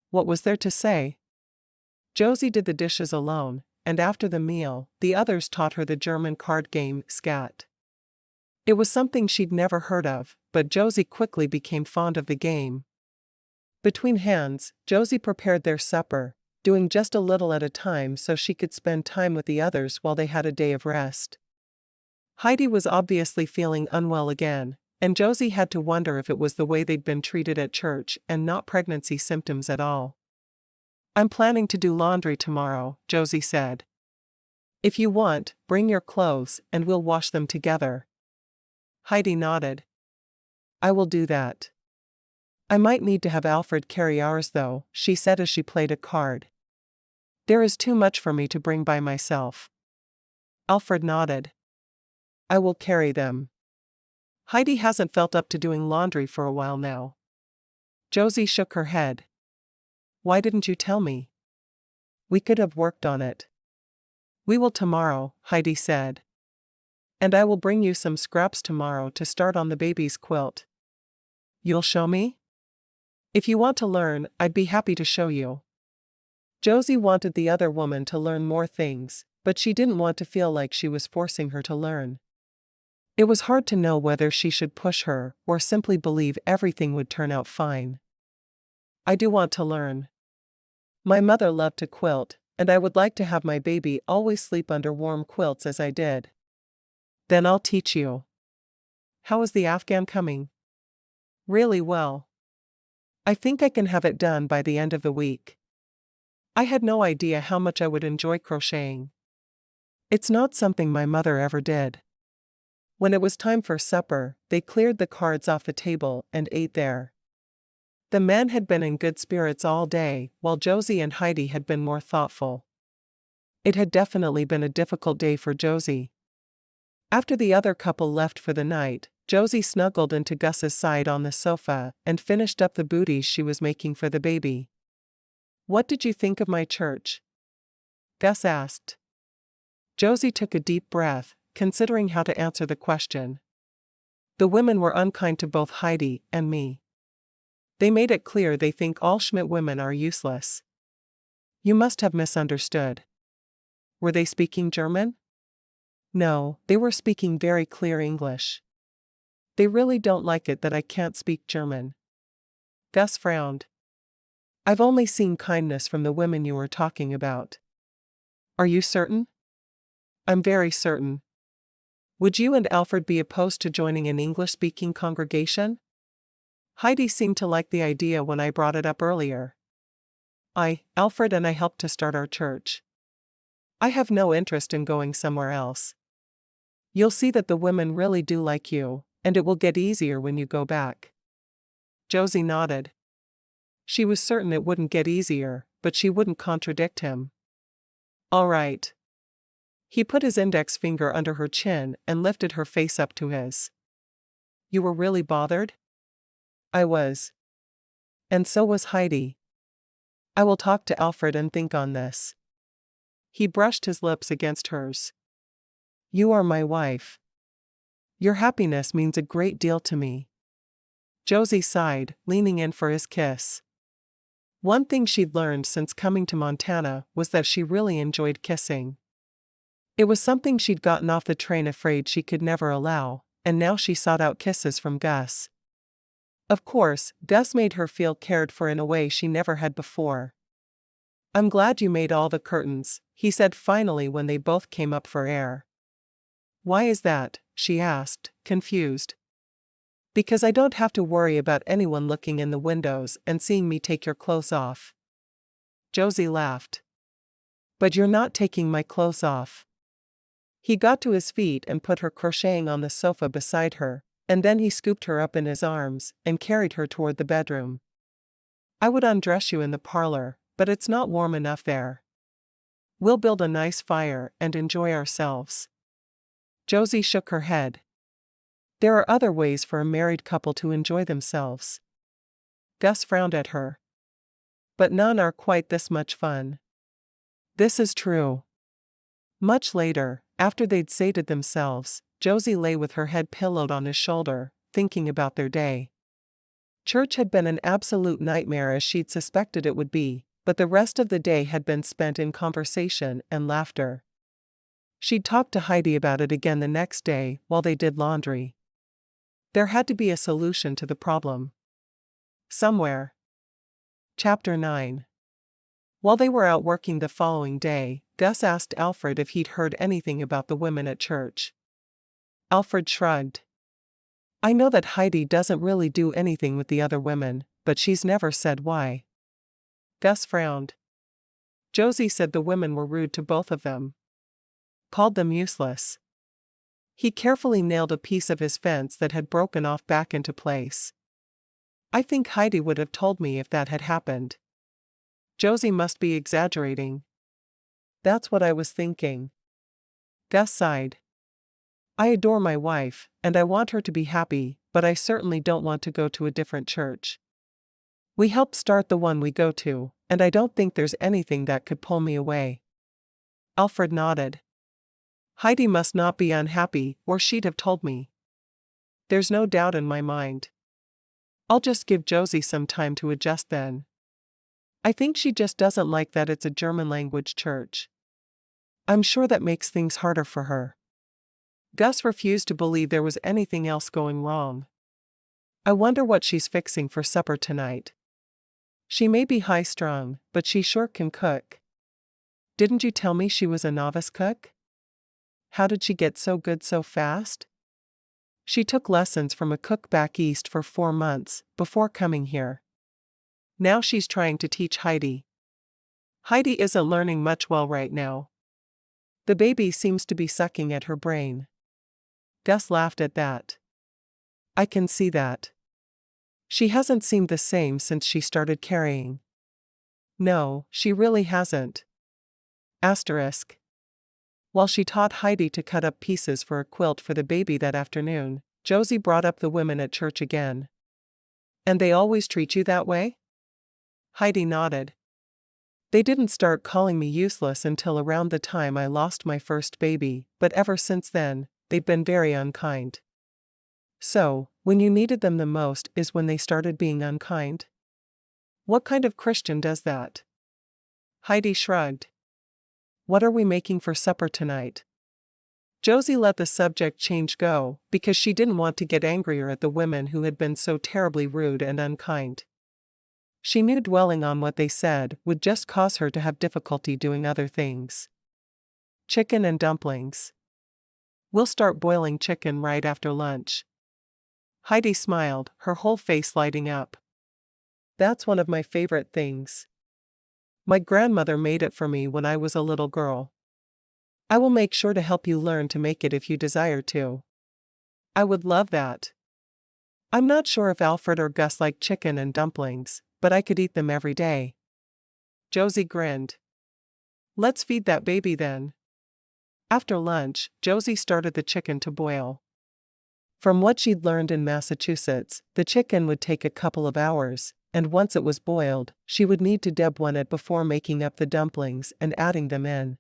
What was there to say? Josie did the dishes alone, and after the meal, the others taught her the German card game, Skat. It was something she'd never heard of, but Josie quickly became fond of the game. Between hands, Josie prepared their supper, doing just a little at a time so she could spend time with the others while they had a day of rest. Heidi was obviously feeling unwell again, and Josie had to wonder if it was the way they'd been treated at church and not pregnancy symptoms at all. I'm planning to do laundry tomorrow, Josie said. If you want, bring your clothes and we'll wash them together. Heidi nodded. I will do that. I might need to have Alfred carry ours though, she said as she played a card. There is too much for me to bring by myself. Alfred nodded. I will carry them. Heidi hasn't felt up to doing laundry for a while now. Josie shook her head. Why didn't you tell me? We could have worked on it. We will tomorrow, Heidi said. And I will bring you some scraps tomorrow to start on the baby's quilt. You'll show me? If you want to learn, I'd be happy to show you. Josie wanted the other woman to learn more things, but she didn't want to feel like she was forcing her to learn. It was hard to know whether she should push her or simply believe everything would turn out fine. I do want to learn. My mother loved to quilt, and I would like to have my baby always sleep under warm quilts as I did. Then I'll teach you. How is the Afghan coming? Really well. I think I can have it done by the end of the week. I had no idea how much I would enjoy crocheting. It's not something my mother ever did. When it was time for supper, they cleared the cards off the table and ate there. The men had been in good spirits all day, while Josie and Heidi had been more thoughtful. It had definitely been a difficult day for Josie. After the other couple left for the night, Josie snuggled into Gus's side on the sofa and finished up the booties she was making for the baby. "What did you think of my church?" Gus asked. Josie took a deep breath, considering how to answer the question. The women were unkind to both Heidi and me. They made it clear they think all Schmidt women are useless. You must have misunderstood. Were they speaking German? No, they were speaking very clear English. They really don't like it that I can't speak German. Gus frowned. I've only seen kindness from the women you were talking about. Are you certain? I'm very certain. Would you and Alfred be opposed to joining an English-speaking congregation? Heidi seemed to like the idea when I brought it up earlier. Alfred and I helped to start our church. I have no interest in going somewhere else. You'll see that the women really do like you, and it will get easier when you go back. Josie nodded. She was certain it wouldn't get easier, but she wouldn't contradict him. All right. He put his index finger under her chin and lifted her face up to his. You were really bothered? I was. And so was Heidi. I will talk to Alfred and think on this. He brushed his lips against hers. You are my wife. Your happiness means a great deal to me. Josie sighed, leaning in for his kiss. One thing she'd learned since coming to Montana was that she really enjoyed kissing. It was something she'd gotten off the train afraid she could never allow, and now she sought out kisses from Gus. Of course, Gus made her feel cared for in a way she never had before. I'm glad you made all the curtains, he said finally when they both came up for air. Why is that? She asked, confused. Because I don't have to worry about anyone looking in the windows and seeing me take your clothes off. Josie laughed. But you're not taking my clothes off. He got to his feet and put her crocheting on the sofa beside her, and then he scooped her up in his arms and carried her toward the bedroom. I would undress you in the parlor, but it's not warm enough there. We'll build a nice fire and enjoy ourselves. Josie shook her head. There are other ways for a married couple to enjoy themselves. Gus frowned at her. But none are quite this much fun. This is true. Much later, after they'd sated themselves, Josie lay with her head pillowed on his shoulder, thinking about their day. Church had been an absolute nightmare as she'd suspected it would be, but the rest of the day had been spent in conversation and laughter. She'd talked to Heidi about it again the next day while they did laundry. There had to be a solution to the problem. Somewhere. Chapter 9. While they were out working the following day, Gus asked Alfred if he'd heard anything about the women at church. Alfred shrugged. I know that Heidi doesn't really do anything with the other women, but she's never said why. Gus frowned. Josie said the women were rude to both of them. Called them useless. He carefully nailed a piece of his fence that had broken off back into place. I think Heidi would have told me if that had happened. Josie must be exaggerating. That's what I was thinking. Gus sighed. I adore my wife, and I want her to be happy, but I certainly don't want to go to a different church. We helped start the one we go to, and I don't think there's anything that could pull me away. Alfred nodded. Heidi must not be unhappy, or she'd have told me. There's no doubt in my mind. I'll just give Josie some time to adjust then. I think she just doesn't like that it's a German language church. I'm sure that makes things harder for her. Gus refused to believe there was anything else going wrong. I wonder what she's fixing for supper tonight. She may be high-strung, but she sure can cook. Didn't you tell me she was a novice cook? How did she get so good so fast? She took lessons from a cook back east for 4 months, before coming here. Now she's trying to teach Heidi. Heidi isn't learning much well right now. The baby seems to be sucking at her brain. Gus laughed at that. I can see that. She hasn't seemed the same since she started carrying. No, she really hasn't. Asterisk. While she taught Heidi to cut up pieces for a quilt for the baby that afternoon, Josie brought up the women at church again. And they always treat you that way? Heidi nodded. They didn't start calling me useless until around the time I lost my first baby, but ever since then, they've been very unkind. So, when you needed them the most is when they started being unkind? What kind of Christian does that? Heidi shrugged. What are we making for supper tonight? Josie let the subject change go, because she didn't want to get angrier at the women who had been so terribly rude and unkind. She knew dwelling on what they said would just cause her to have difficulty doing other things. Chicken and dumplings. We'll start boiling chicken right after lunch. Heidi smiled, her whole face lighting up. That's one of my favorite things. My grandmother made it for me when I was a little girl. I will make sure to help you learn to make it if you desire to. I would love that. I'm not sure if Alfred or Gus like chicken and dumplings, but I could eat them every day. Josie grinned. Let's feed that baby then. After lunch, Josie started the chicken to boil. From what she'd learned in Massachusetts, the chicken would take a couple of hours, and once it was boiled, she would need to deboil it before making up the dumplings and adding them in.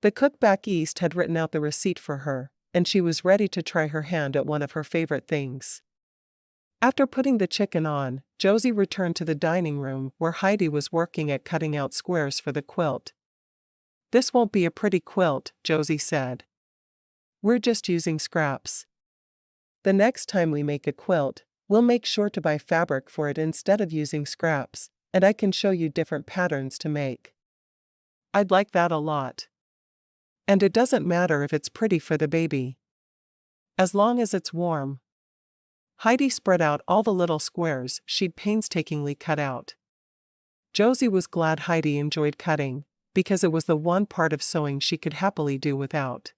The cook back east had written out the receipt for her, and she was ready to try her hand at one of her favorite things. After putting the chicken on, Josie returned to the dining room where Heidi was working at cutting out squares for the quilt. This won't be a pretty quilt, Josie said. We're just using scraps. The next time we make a quilt, we'll make sure to buy fabric for it instead of using scraps, and I can show you different patterns to make. I'd like that a lot. And it doesn't matter if it's pretty for the baby. As long as it's warm. Heidi spread out all the little squares she'd painstakingly cut out. Josie was glad Heidi enjoyed cutting, because it was the one part of sewing she could happily do without.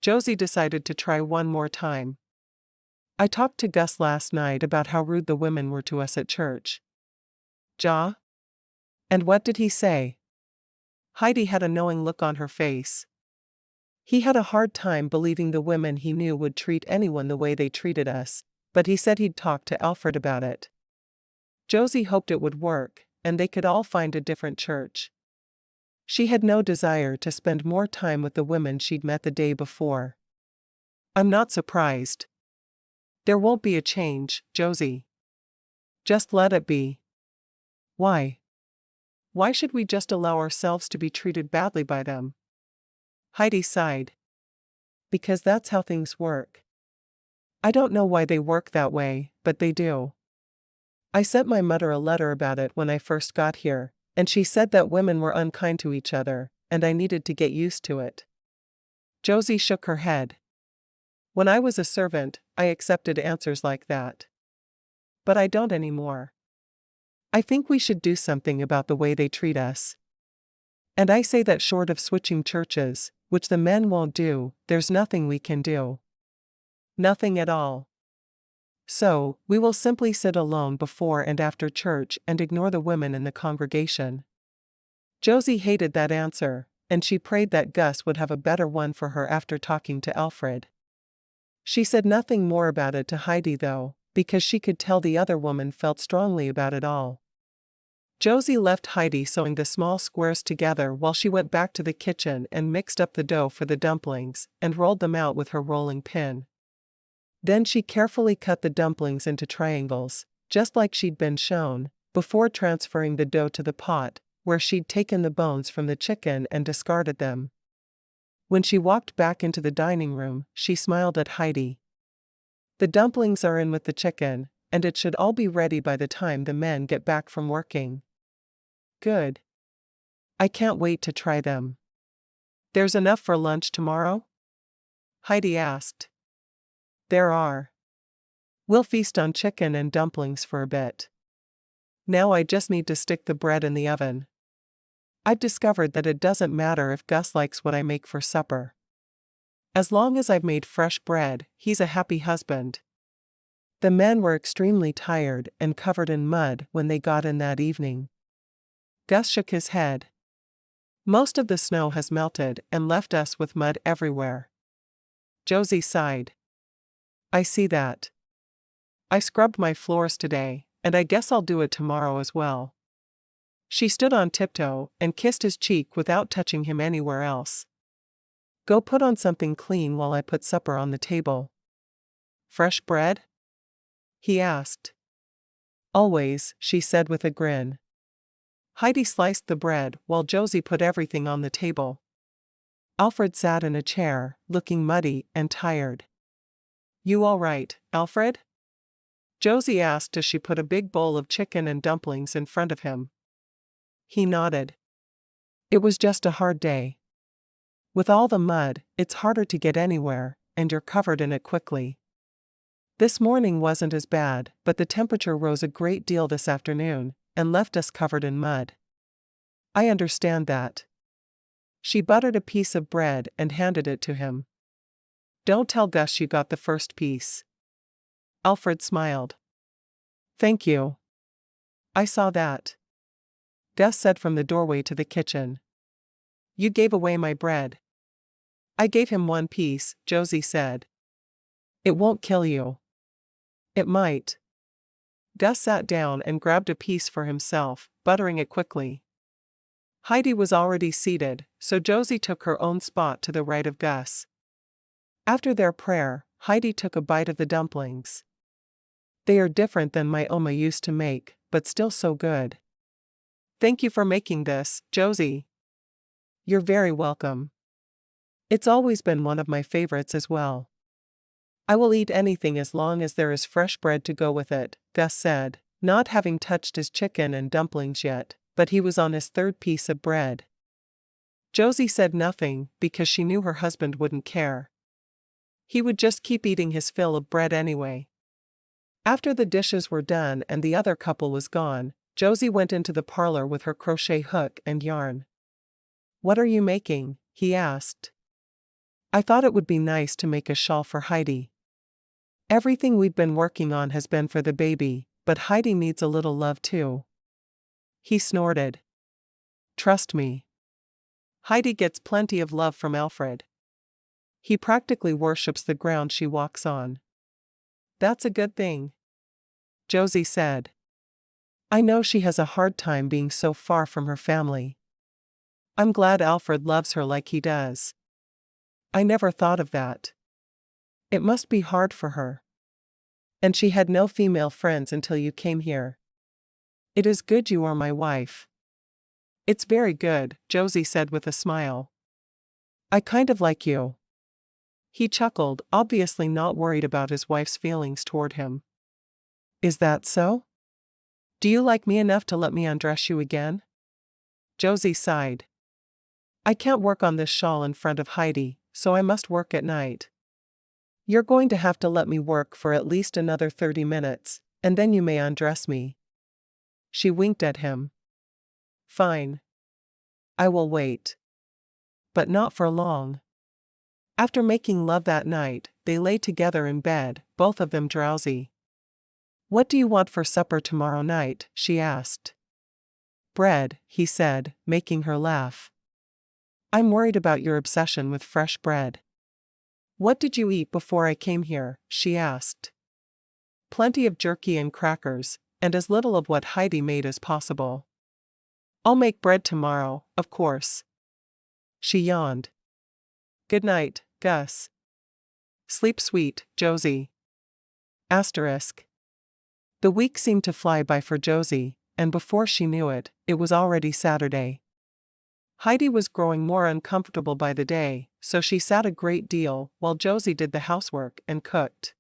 Josie decided to try one more time. I talked to Gus last night about how rude the women were to us at church. Ja? And what did he say? Heidi had a knowing look on her face. He had a hard time believing the women he knew would treat anyone the way they treated us, but he said he'd talk to Alfred about it. Josie hoped it would work, and they could all find a different church. She had no desire to spend more time with the women she'd met the day before. I'm not surprised. There won't be a change, Josie. Just let it be. Why? Why should we just allow ourselves to be treated badly by them? Heidi sighed. Because that's how things work. I don't know why they work that way, but they do. I sent my mother a letter about it when I first got here, and she said that women were unkind to each other, and I needed to get used to it. Josie shook her head. When I was a servant, I accepted answers like that. But I don't anymore. I think we should do something about the way they treat us. And I say that short of switching churches, which the men won't do, there's nothing we can do. Nothing at all. So, we will simply sit alone before and after church and ignore the women in the congregation. Josie hated that answer, and she prayed that Gus would have a better one for her after talking to Alfred. She said nothing more about it to Heidi though, because she could tell the other woman felt strongly about it all. Josie left Heidi sewing the small squares together while she went back to the kitchen and mixed up the dough for the dumplings and rolled them out with her rolling pin. Then she carefully cut the dumplings into triangles, just like she'd been shown, before transferring the dough to the pot, where she'd taken the bones from the chicken and discarded them. When she walked back into the dining room, she smiled at Heidi. The dumplings are in with the chicken, and it should all be ready by the time the men get back from working. Good. I can't wait to try them. There's enough for lunch tomorrow? Heidi asked. There are. We'll feast on chicken and dumplings for a bit. Now I just need to stick the bread in the oven. I've discovered that it doesn't matter if Gus likes what I make for supper. As long as I've made fresh bread, he's a happy husband. The men were extremely tired and covered in mud when they got in that evening. Gus shook his head. Most of the snow has melted and left us with mud everywhere. Josie sighed. I see that. I scrubbed my floors today, and I guess I'll do it tomorrow as well. She stood on tiptoe and kissed his cheek without touching him anywhere else. Go put on something clean while I put supper on the table. Fresh bread? He asked. Always, she said with a grin. Heidi sliced the bread while Josie put everything on the table. Alfred sat in a chair, looking muddy and tired. You all right, Alfred? Josie asked as she put a big bowl of chicken and dumplings in front of him. He nodded. It was just a hard day. With all the mud, it's harder to get anywhere, and you're covered in it quickly. This morning wasn't as bad, but the temperature rose a great deal this afternoon, and left us covered in mud. I understand that. She buttered a piece of bread and handed it to him. Don't tell Gus you got the first piece. Alfred smiled. Thank you. I saw that. Gus said from the doorway to the kitchen. You gave away my bread. I gave him one piece, Josie said. It won't kill you. It might. Gus sat down and grabbed a piece for himself, buttering it quickly. Heidi was already seated, so Josie took her own spot to the right of Gus. After their prayer, Heidi took a bite of the dumplings. They are different than my Oma used to make, but still so good. Thank you for making this, Josie. You're very welcome. It's always been one of my favorites as well. I will eat anything as long as there is fresh bread to go with it, Gus said, not having touched his chicken and dumplings yet, but he was on his third piece of bread. Josie said nothing because she knew her husband wouldn't care. He would just keep eating his fill of bread anyway. After the dishes were done and the other couple was gone, Josie went into the parlor with her crochet hook and yarn. What are you making? He asked. I thought it would be nice to make a shawl for Heidi. Everything we've been working on has been for the baby, but Heidi needs a little love too. He snorted. Trust me. Heidi gets plenty of love from Alfred. He practically worships the ground she walks on. That's a good thing. Josie said. I know she has a hard time being so far from her family. I'm glad Alfred loves her like he does. I never thought of that. It must be hard for her. And she had no female friends until you came here. It is good you are my wife. It's very good, Josie said with a smile. I kind of like you. He chuckled, obviously not worried about his wife's feelings toward him. Is that so? Do you like me enough to let me undress you again? Josie sighed. I can't work on this shawl in front of Heidi, so I must work at night. You're going to have to let me work for at least another 30 minutes, and then you may undress me. She winked at him. Fine. I will wait. But not for long. After making love that night, they lay together in bed, both of them drowsy. What do you want for supper tomorrow night? She asked. Bread, he said, making her laugh. I'm worried about your obsession with fresh bread. What did you eat before I came here? She asked. Plenty of jerky and crackers, and as little of what Heidi made as possible. I'll make bread tomorrow, of course. She yawned. Good night, Gus. Sleep sweet, Josie. *. The week seemed to fly by for Josie, and before she knew it, it was already Saturday. Heidi was growing more uncomfortable by the day, so she sat a great deal while Josie did the housework and cooked.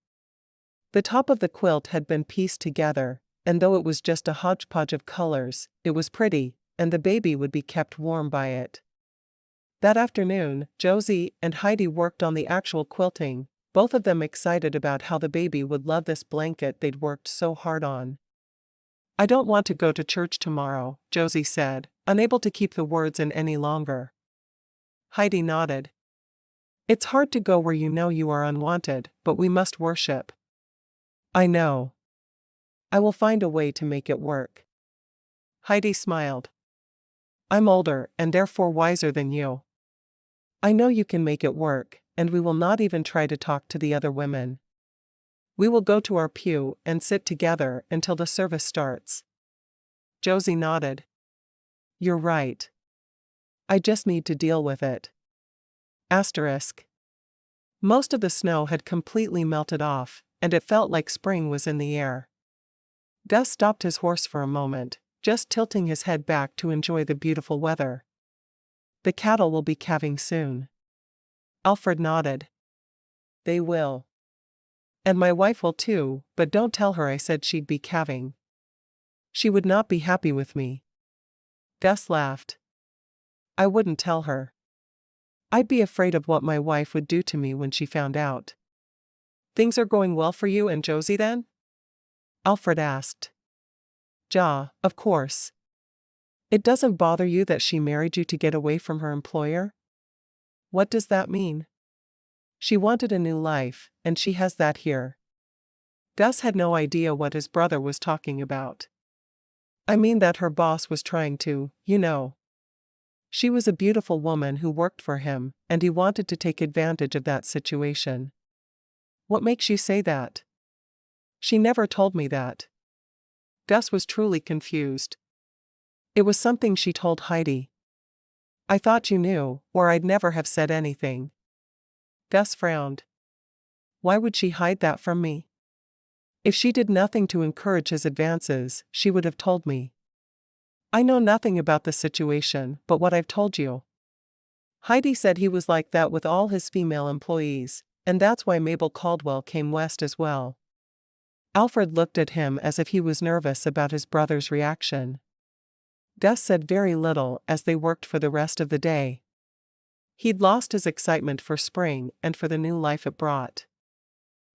The top of the quilt had been pieced together, and though it was just a hodgepodge of colors, it was pretty, and the baby would be kept warm by it. That afternoon, Josie and Heidi worked on the actual quilting, both of them excited about how the baby would love this blanket they'd worked so hard on. "I don't want to go to church tomorrow," Josie said, unable to keep the words in any longer. Heidi nodded. "It's hard to go where you know you are unwanted, but we must worship." "I know. I will find a way to make it work." Heidi smiled. "I'm older and therefore wiser than you. I know you can make it work, and we will not even try to talk to the other women. We will go to our pew and sit together until the service starts." Josie nodded. "You're right. I just need to deal with it." Asterisk. Most of the snow had completely melted off, and it felt like spring was in the air. Gus stopped his horse for a moment, just tilting his head back to enjoy the beautiful weather. "The cattle will be calving soon." Alfred nodded. "They will. And my wife will too, but don't tell her I said she'd be calving. She would not be happy with me." Gus laughed. "I wouldn't tell her. I'd be afraid of what my wife would do to me when she found out." "Things are going well for you and Josie then?" Alfred asked. Of course. It doesn't bother you that she married you to get away from her employer?" "What does that mean?" "She wanted a new life, and she has that here." Gus had no idea what his brother was talking about. "I mean that her boss was trying to, you know. She was a beautiful woman who worked for him, and he wanted to take advantage of that situation." "What makes you say that?" "She never told me that." Gus was truly confused. "It was something she told Heidi." "I thought you knew, or I'd never have said anything." Gus frowned. "Why would she hide that from me? If she did nothing to encourage his advances, she would have told me. I know nothing about the situation but what I've told you." Heidi said he was like that with all his female employees, and that's why Mabel Caldwell came west as well. Alfred looked at him as if he was nervous about his brother's reaction. Gus said very little as they worked for the rest of the day. He'd lost his excitement for spring and for the new life it brought.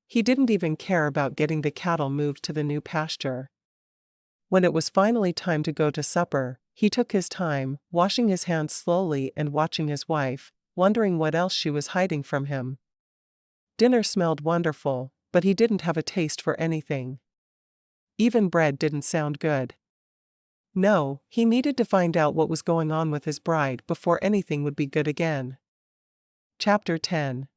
He didn't even care about getting the cattle moved to the new pasture. When it was finally time to go to supper, he took his time, washing his hands slowly and watching his wife, wondering what else she was hiding from him. Dinner smelled wonderful, but he didn't have a taste for anything. Even bread didn't sound good. No, he needed to find out what was going on with his bride before anything would be good again. Chapter 10.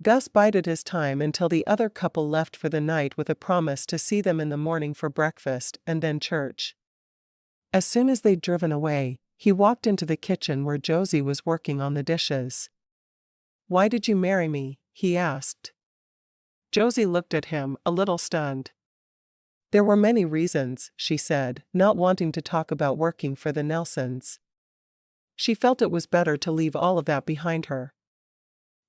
Gus bided his time until the other couple left for the night with a promise to see them in the morning for breakfast and then church. As soon as they'd driven away, he walked into the kitchen where Josie was working on the dishes. "Why did you marry me?" he asked. Josie looked at him, a little stunned. "There were many reasons," she said, not wanting to talk about working for the Nelsons. She felt it was better to leave all of that behind her.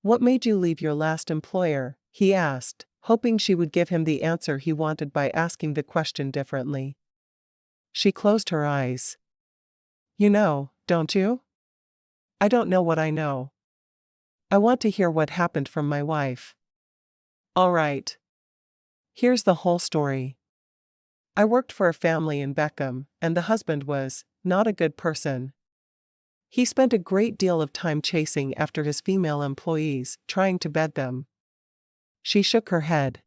"What made you leave your last employer?" he asked, hoping she would give him the answer he wanted by asking the question differently. She closed her eyes. "You know, don't you?" "I don't know what I know. I want to hear what happened from my wife." "All right. Here's the whole story. I worked for a family in Beckham, and the husband was not a good person. He spent a great deal of time chasing after his female employees, trying to bed them." She shook her head.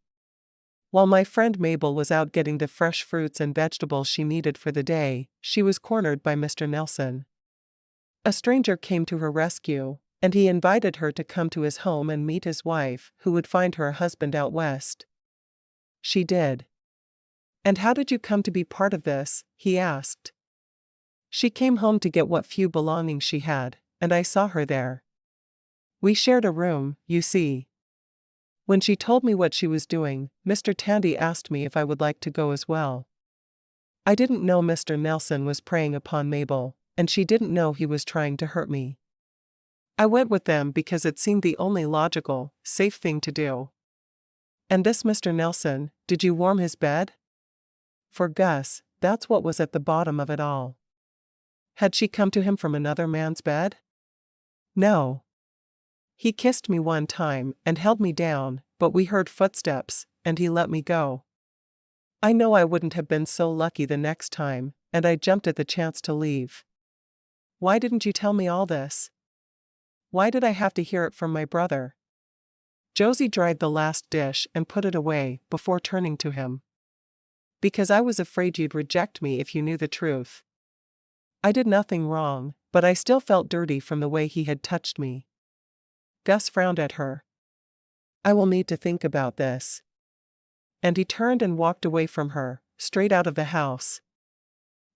"While my friend Mabel was out getting the fresh fruits and vegetables she needed for the day, she was cornered by Mr. Nelson. A stranger came to her rescue, and he invited her to come to his home and meet his wife, who would find her a husband out west. She did." "And how did you come to be part of this?" he asked. "She came home to get what few belongings she had, and I saw her there. We shared a room, you see. When she told me what she was doing, Mr. Tandy asked me if I would like to go as well. I didn't know Mr. Nelson was preying upon Mabel, and she didn't know he was trying to hurt me. I went with them because it seemed the only logical, safe thing to do. And this Mr. Nelson, did you warm his bed? For Gus, that's what was at the bottom of it all. Had she come to him from another man's bed? No. He kissed me one time and held me down, but we heard footsteps, and he let me go. I know I wouldn't have been so lucky the next time, and I jumped at the chance to leave. Why didn't you tell me all this? Why did I have to hear it from my brother? Josie dried the last dish and put it away before turning to him. Because I was afraid you'd reject me if you knew the truth. I did nothing wrong, but I still felt dirty from the way he had touched me. Gus frowned at her. I will need to think about this. And he turned and walked away from her, straight out of the house.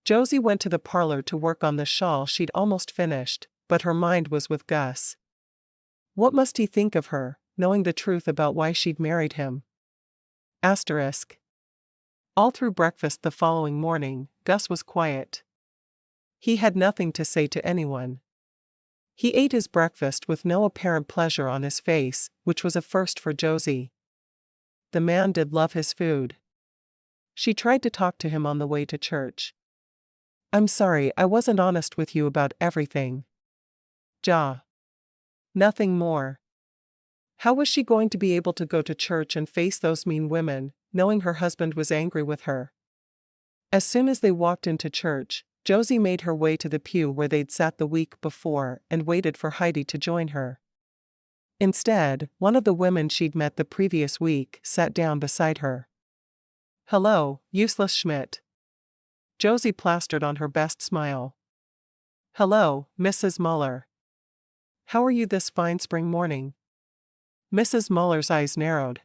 Josie went to the parlor to work on the shawl she'd almost finished, but her mind was with Gus. What must he think of her, knowing the truth about why she'd married him? Asterisk. All through breakfast the following morning, Gus was quiet. He had nothing to say to anyone. He ate his breakfast with no apparent pleasure on his face, which was a first for Josie. The man did love his food. She tried to talk to him on the way to church. I'm sorry I wasn't honest with you about everything. Nothing more. How was she going to be able to go to church and face those mean women, knowing her husband was angry with her? As soon as they walked into church, Josie made her way to the pew where they'd sat the week before and waited for Heidi to join her. Instead, one of the women she'd met the previous week sat down beside her. Hello, useless Schmidt. Josie plastered on her best smile. Hello, Mrs. Muller. How are you this fine spring morning? Mrs. Muller's eyes narrowed.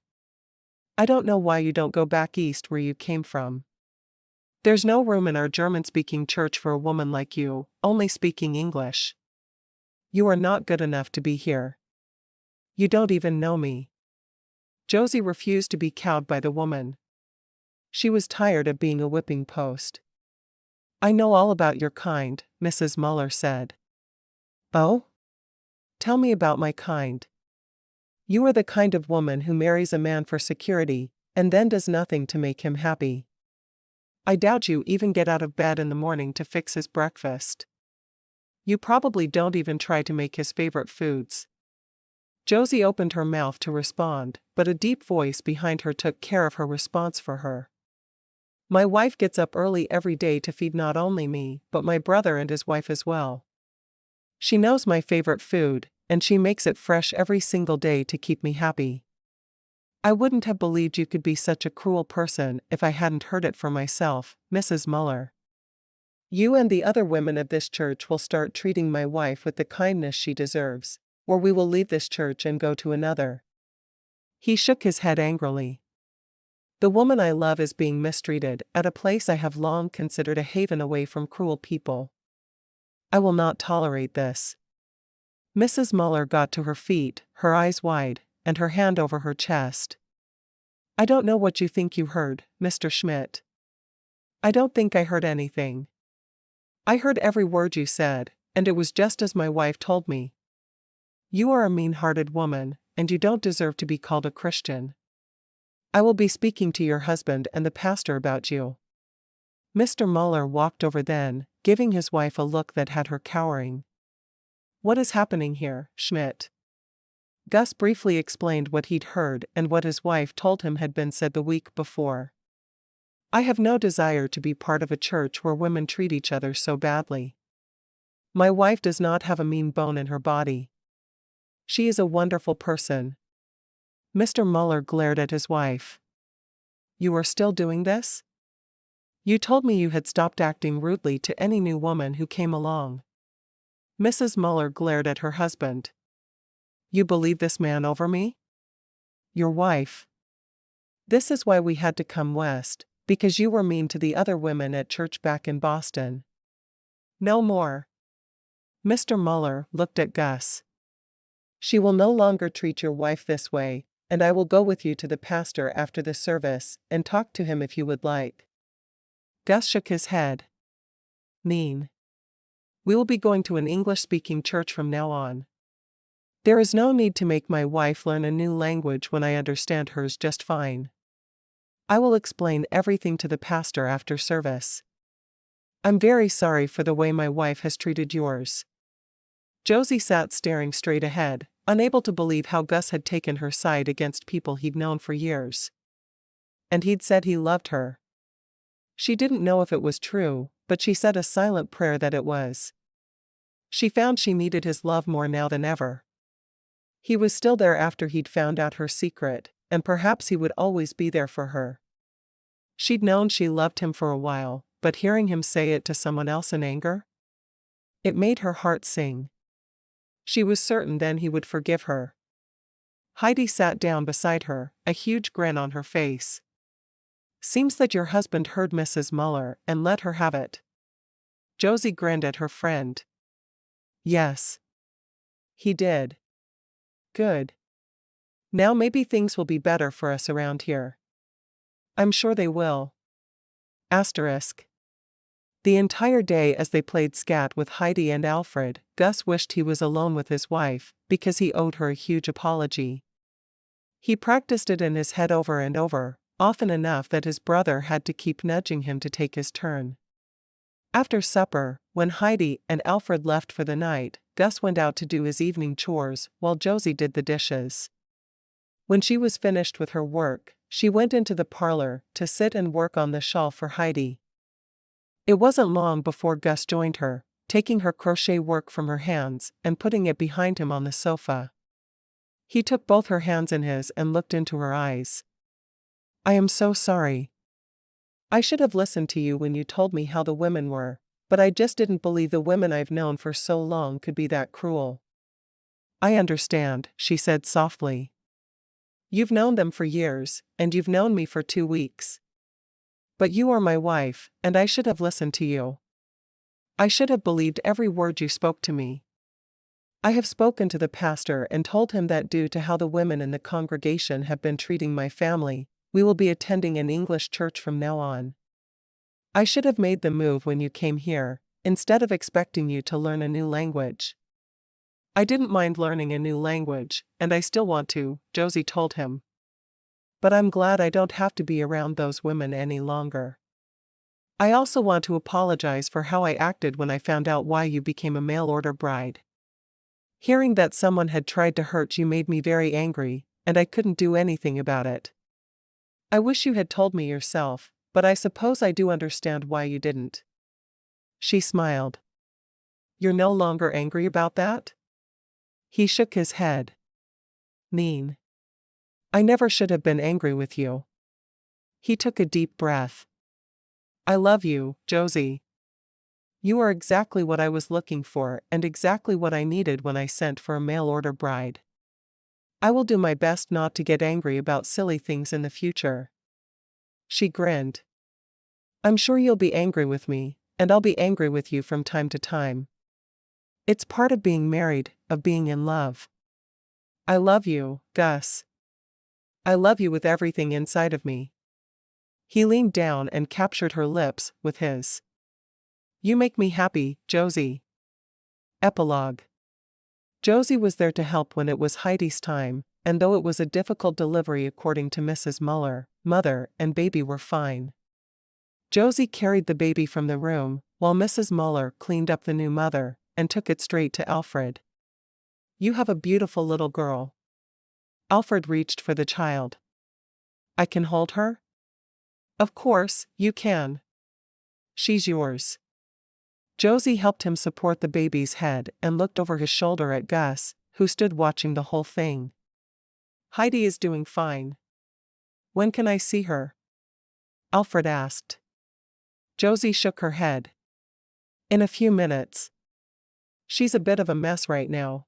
I don't know why you don't go back east where you came from. There's no room in our German-speaking church for a woman like you, only speaking English. You are not good enough to be here. You don't even know me. Josie refused to be cowed by the woman. She was tired of being a whipping post. I know all about your kind, Mrs. Muller said. Oh? Tell me about my kind. You are the kind of woman who marries a man for security, and then does nothing to make him happy. I doubt you even get out of bed in the morning to fix his breakfast. You probably don't even try to make his favorite foods. Josie opened her mouth to respond, but a deep voice behind her took care of her response for her. My wife gets up early every day to feed not only me, but my brother and his wife as well. She knows my favorite food, and she makes it fresh every single day to keep me happy. I wouldn't have believed you could be such a cruel person if I hadn't heard it for myself, Mrs. Muller. You and the other women of this church will start treating my wife with the kindness she deserves, or we will leave this church and go to another. He shook his head angrily. The woman I love is being mistreated at a place I have long considered a haven away from cruel people. I will not tolerate this. Mrs. Muller got to her feet, her eyes wide, and her hand over her chest. I don't know what you think you heard, Mr. Schmidt. I don't think I heard anything. I heard every word you said, and it was just as my wife told me. You are a mean-hearted woman, and you don't deserve to be called a Christian. I will be speaking to your husband and the pastor about you. Mr. Muller walked over then, giving his wife a look that had her cowering. What is happening here, Schmidt? Gus briefly explained what he'd heard and what his wife told him had been said the week before. I have no desire to be part of a church where women treat each other so badly. My wife does not have a mean bone in her body. She is a wonderful person. Mr. Muller glared at his wife. You are still doing this? You told me you had stopped acting rudely to any new woman who came along. Mrs. Muller glared at her husband. You believe this man over me? Your wife. This is why we had to come west, because you were mean to the other women at church back in Boston. No more. Mr. Muller looked at Gus. She will no longer treat your wife this way, and I will go with you to the pastor after the service and talk to him if you would like. Gus shook his head. Mean. We will be going to an English-speaking church from now on. There is no need to make my wife learn a new language when I understand hers just fine. I will explain everything to the pastor after service. I'm very sorry for the way my wife has treated yours. Josie sat staring straight ahead, unable to believe how Gus had taken her side against people he'd known for years. And he'd said he loved her. She didn't know if it was true, but she said a silent prayer that it was. She found she needed his love more now than ever. He was still there after he'd found out her secret, and perhaps he would always be there for her. She'd known she loved him for a while, but hearing him say it to someone else in anger? It made her heart sing. She was certain then he would forgive her. Heidi sat down beside her, a huge grin on her face. Seems that your husband heard Mrs. Muller and let her have it. Josie grinned at her friend. Yes. He did. Good. Now maybe things will be better for us around here. I'm sure they will. Asterisk. The entire day as they played scat with Heidi and Alfred, Gus wished he was alone with his wife, because he owed her a huge apology. He practiced it in his head over and over, often enough that his brother had to keep nudging him to take his turn. After supper, when Heidi and Alfred left for the night, Gus went out to do his evening chores while Josie did the dishes. When she was finished with her work, she went into the parlor to sit and work on the shawl for Heidi. It wasn't long before Gus joined her, taking her crochet work from her hands and putting it behind him on the sofa. He took both her hands in his and looked into her eyes. I am so sorry. I should have listened to you when you told me how the women were, but I just didn't believe the women I've known for so long could be that cruel. I understand, she said softly. You've known them for years, and you've known me for 2 weeks. But you are my wife, and I should have listened to you. I should have believed every word you spoke to me. I have spoken to the pastor and told him that due to how the women in the congregation have been treating my family, we will be attending an English church from now on. I should have made the move when you came here, instead of expecting you to learn a new language. I didn't mind learning a new language, and I still want to, Josie told him. But I'm glad I don't have to be around those women any longer. I also want to apologize for how I acted when I found out why you became a mail-order bride. Hearing that someone had tried to hurt you made me very angry, and I couldn't do anything about it. I wish you had told me yourself, but I suppose I do understand why you didn't. She smiled. You're no longer angry about that? He shook his head. Mean. I never should have been angry with you. He took a deep breath. I love you, Josie. You are exactly what I was looking for and exactly what I needed when I sent for a mail-order bride. I will do my best not to get angry about silly things in the future. She grinned. I'm sure you'll be angry with me, and I'll be angry with you from time to time. It's part of being married, of being in love. I love you, Gus. I love you with everything inside of me. He leaned down and captured her lips with his. You make me happy, Josie. Epilogue. Josie was there to help when it was Heidi's time, and though it was a difficult delivery according to Mrs. Muller, mother and baby were fine. Josie carried the baby from the room, while Mrs. Muller cleaned up the new mother, and took it straight to Alfred. You have a beautiful little girl. Alfred reached for the child. I can hold her? Of course, you can. She's yours. Josie helped him support the baby's head and looked over his shoulder at Gus, who stood watching the whole thing. Heidi is doing fine. When can I see her? Alfred asked. Josie shook her head. In a few minutes. She's a bit of a mess right now.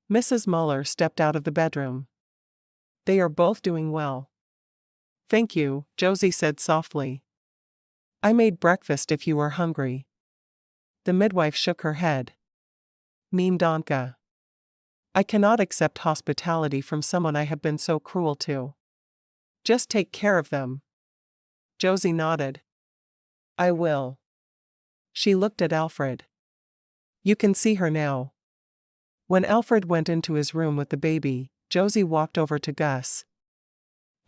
Mrs. Muller stepped out of the bedroom. They are both doing well. Thank you, Josie said softly. I made breakfast if you are hungry. The midwife shook her head. Mean Donka. I cannot accept hospitality from someone I have been so cruel to. Just take care of them. Josie nodded. I will. She looked at Alfred. You can see her now. When Alfred went into his room with the baby, Josie walked over to Gus.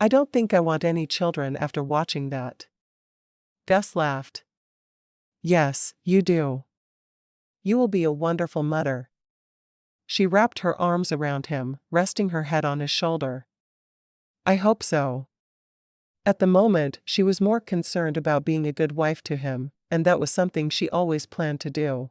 I don't think I want any children after watching that. Gus laughed. Yes, you do. You will be a wonderful mother. She wrapped her arms around him, resting her head on his shoulder. I hope so. At the moment, she was more concerned about being a good wife to him, and that was something she always planned to do.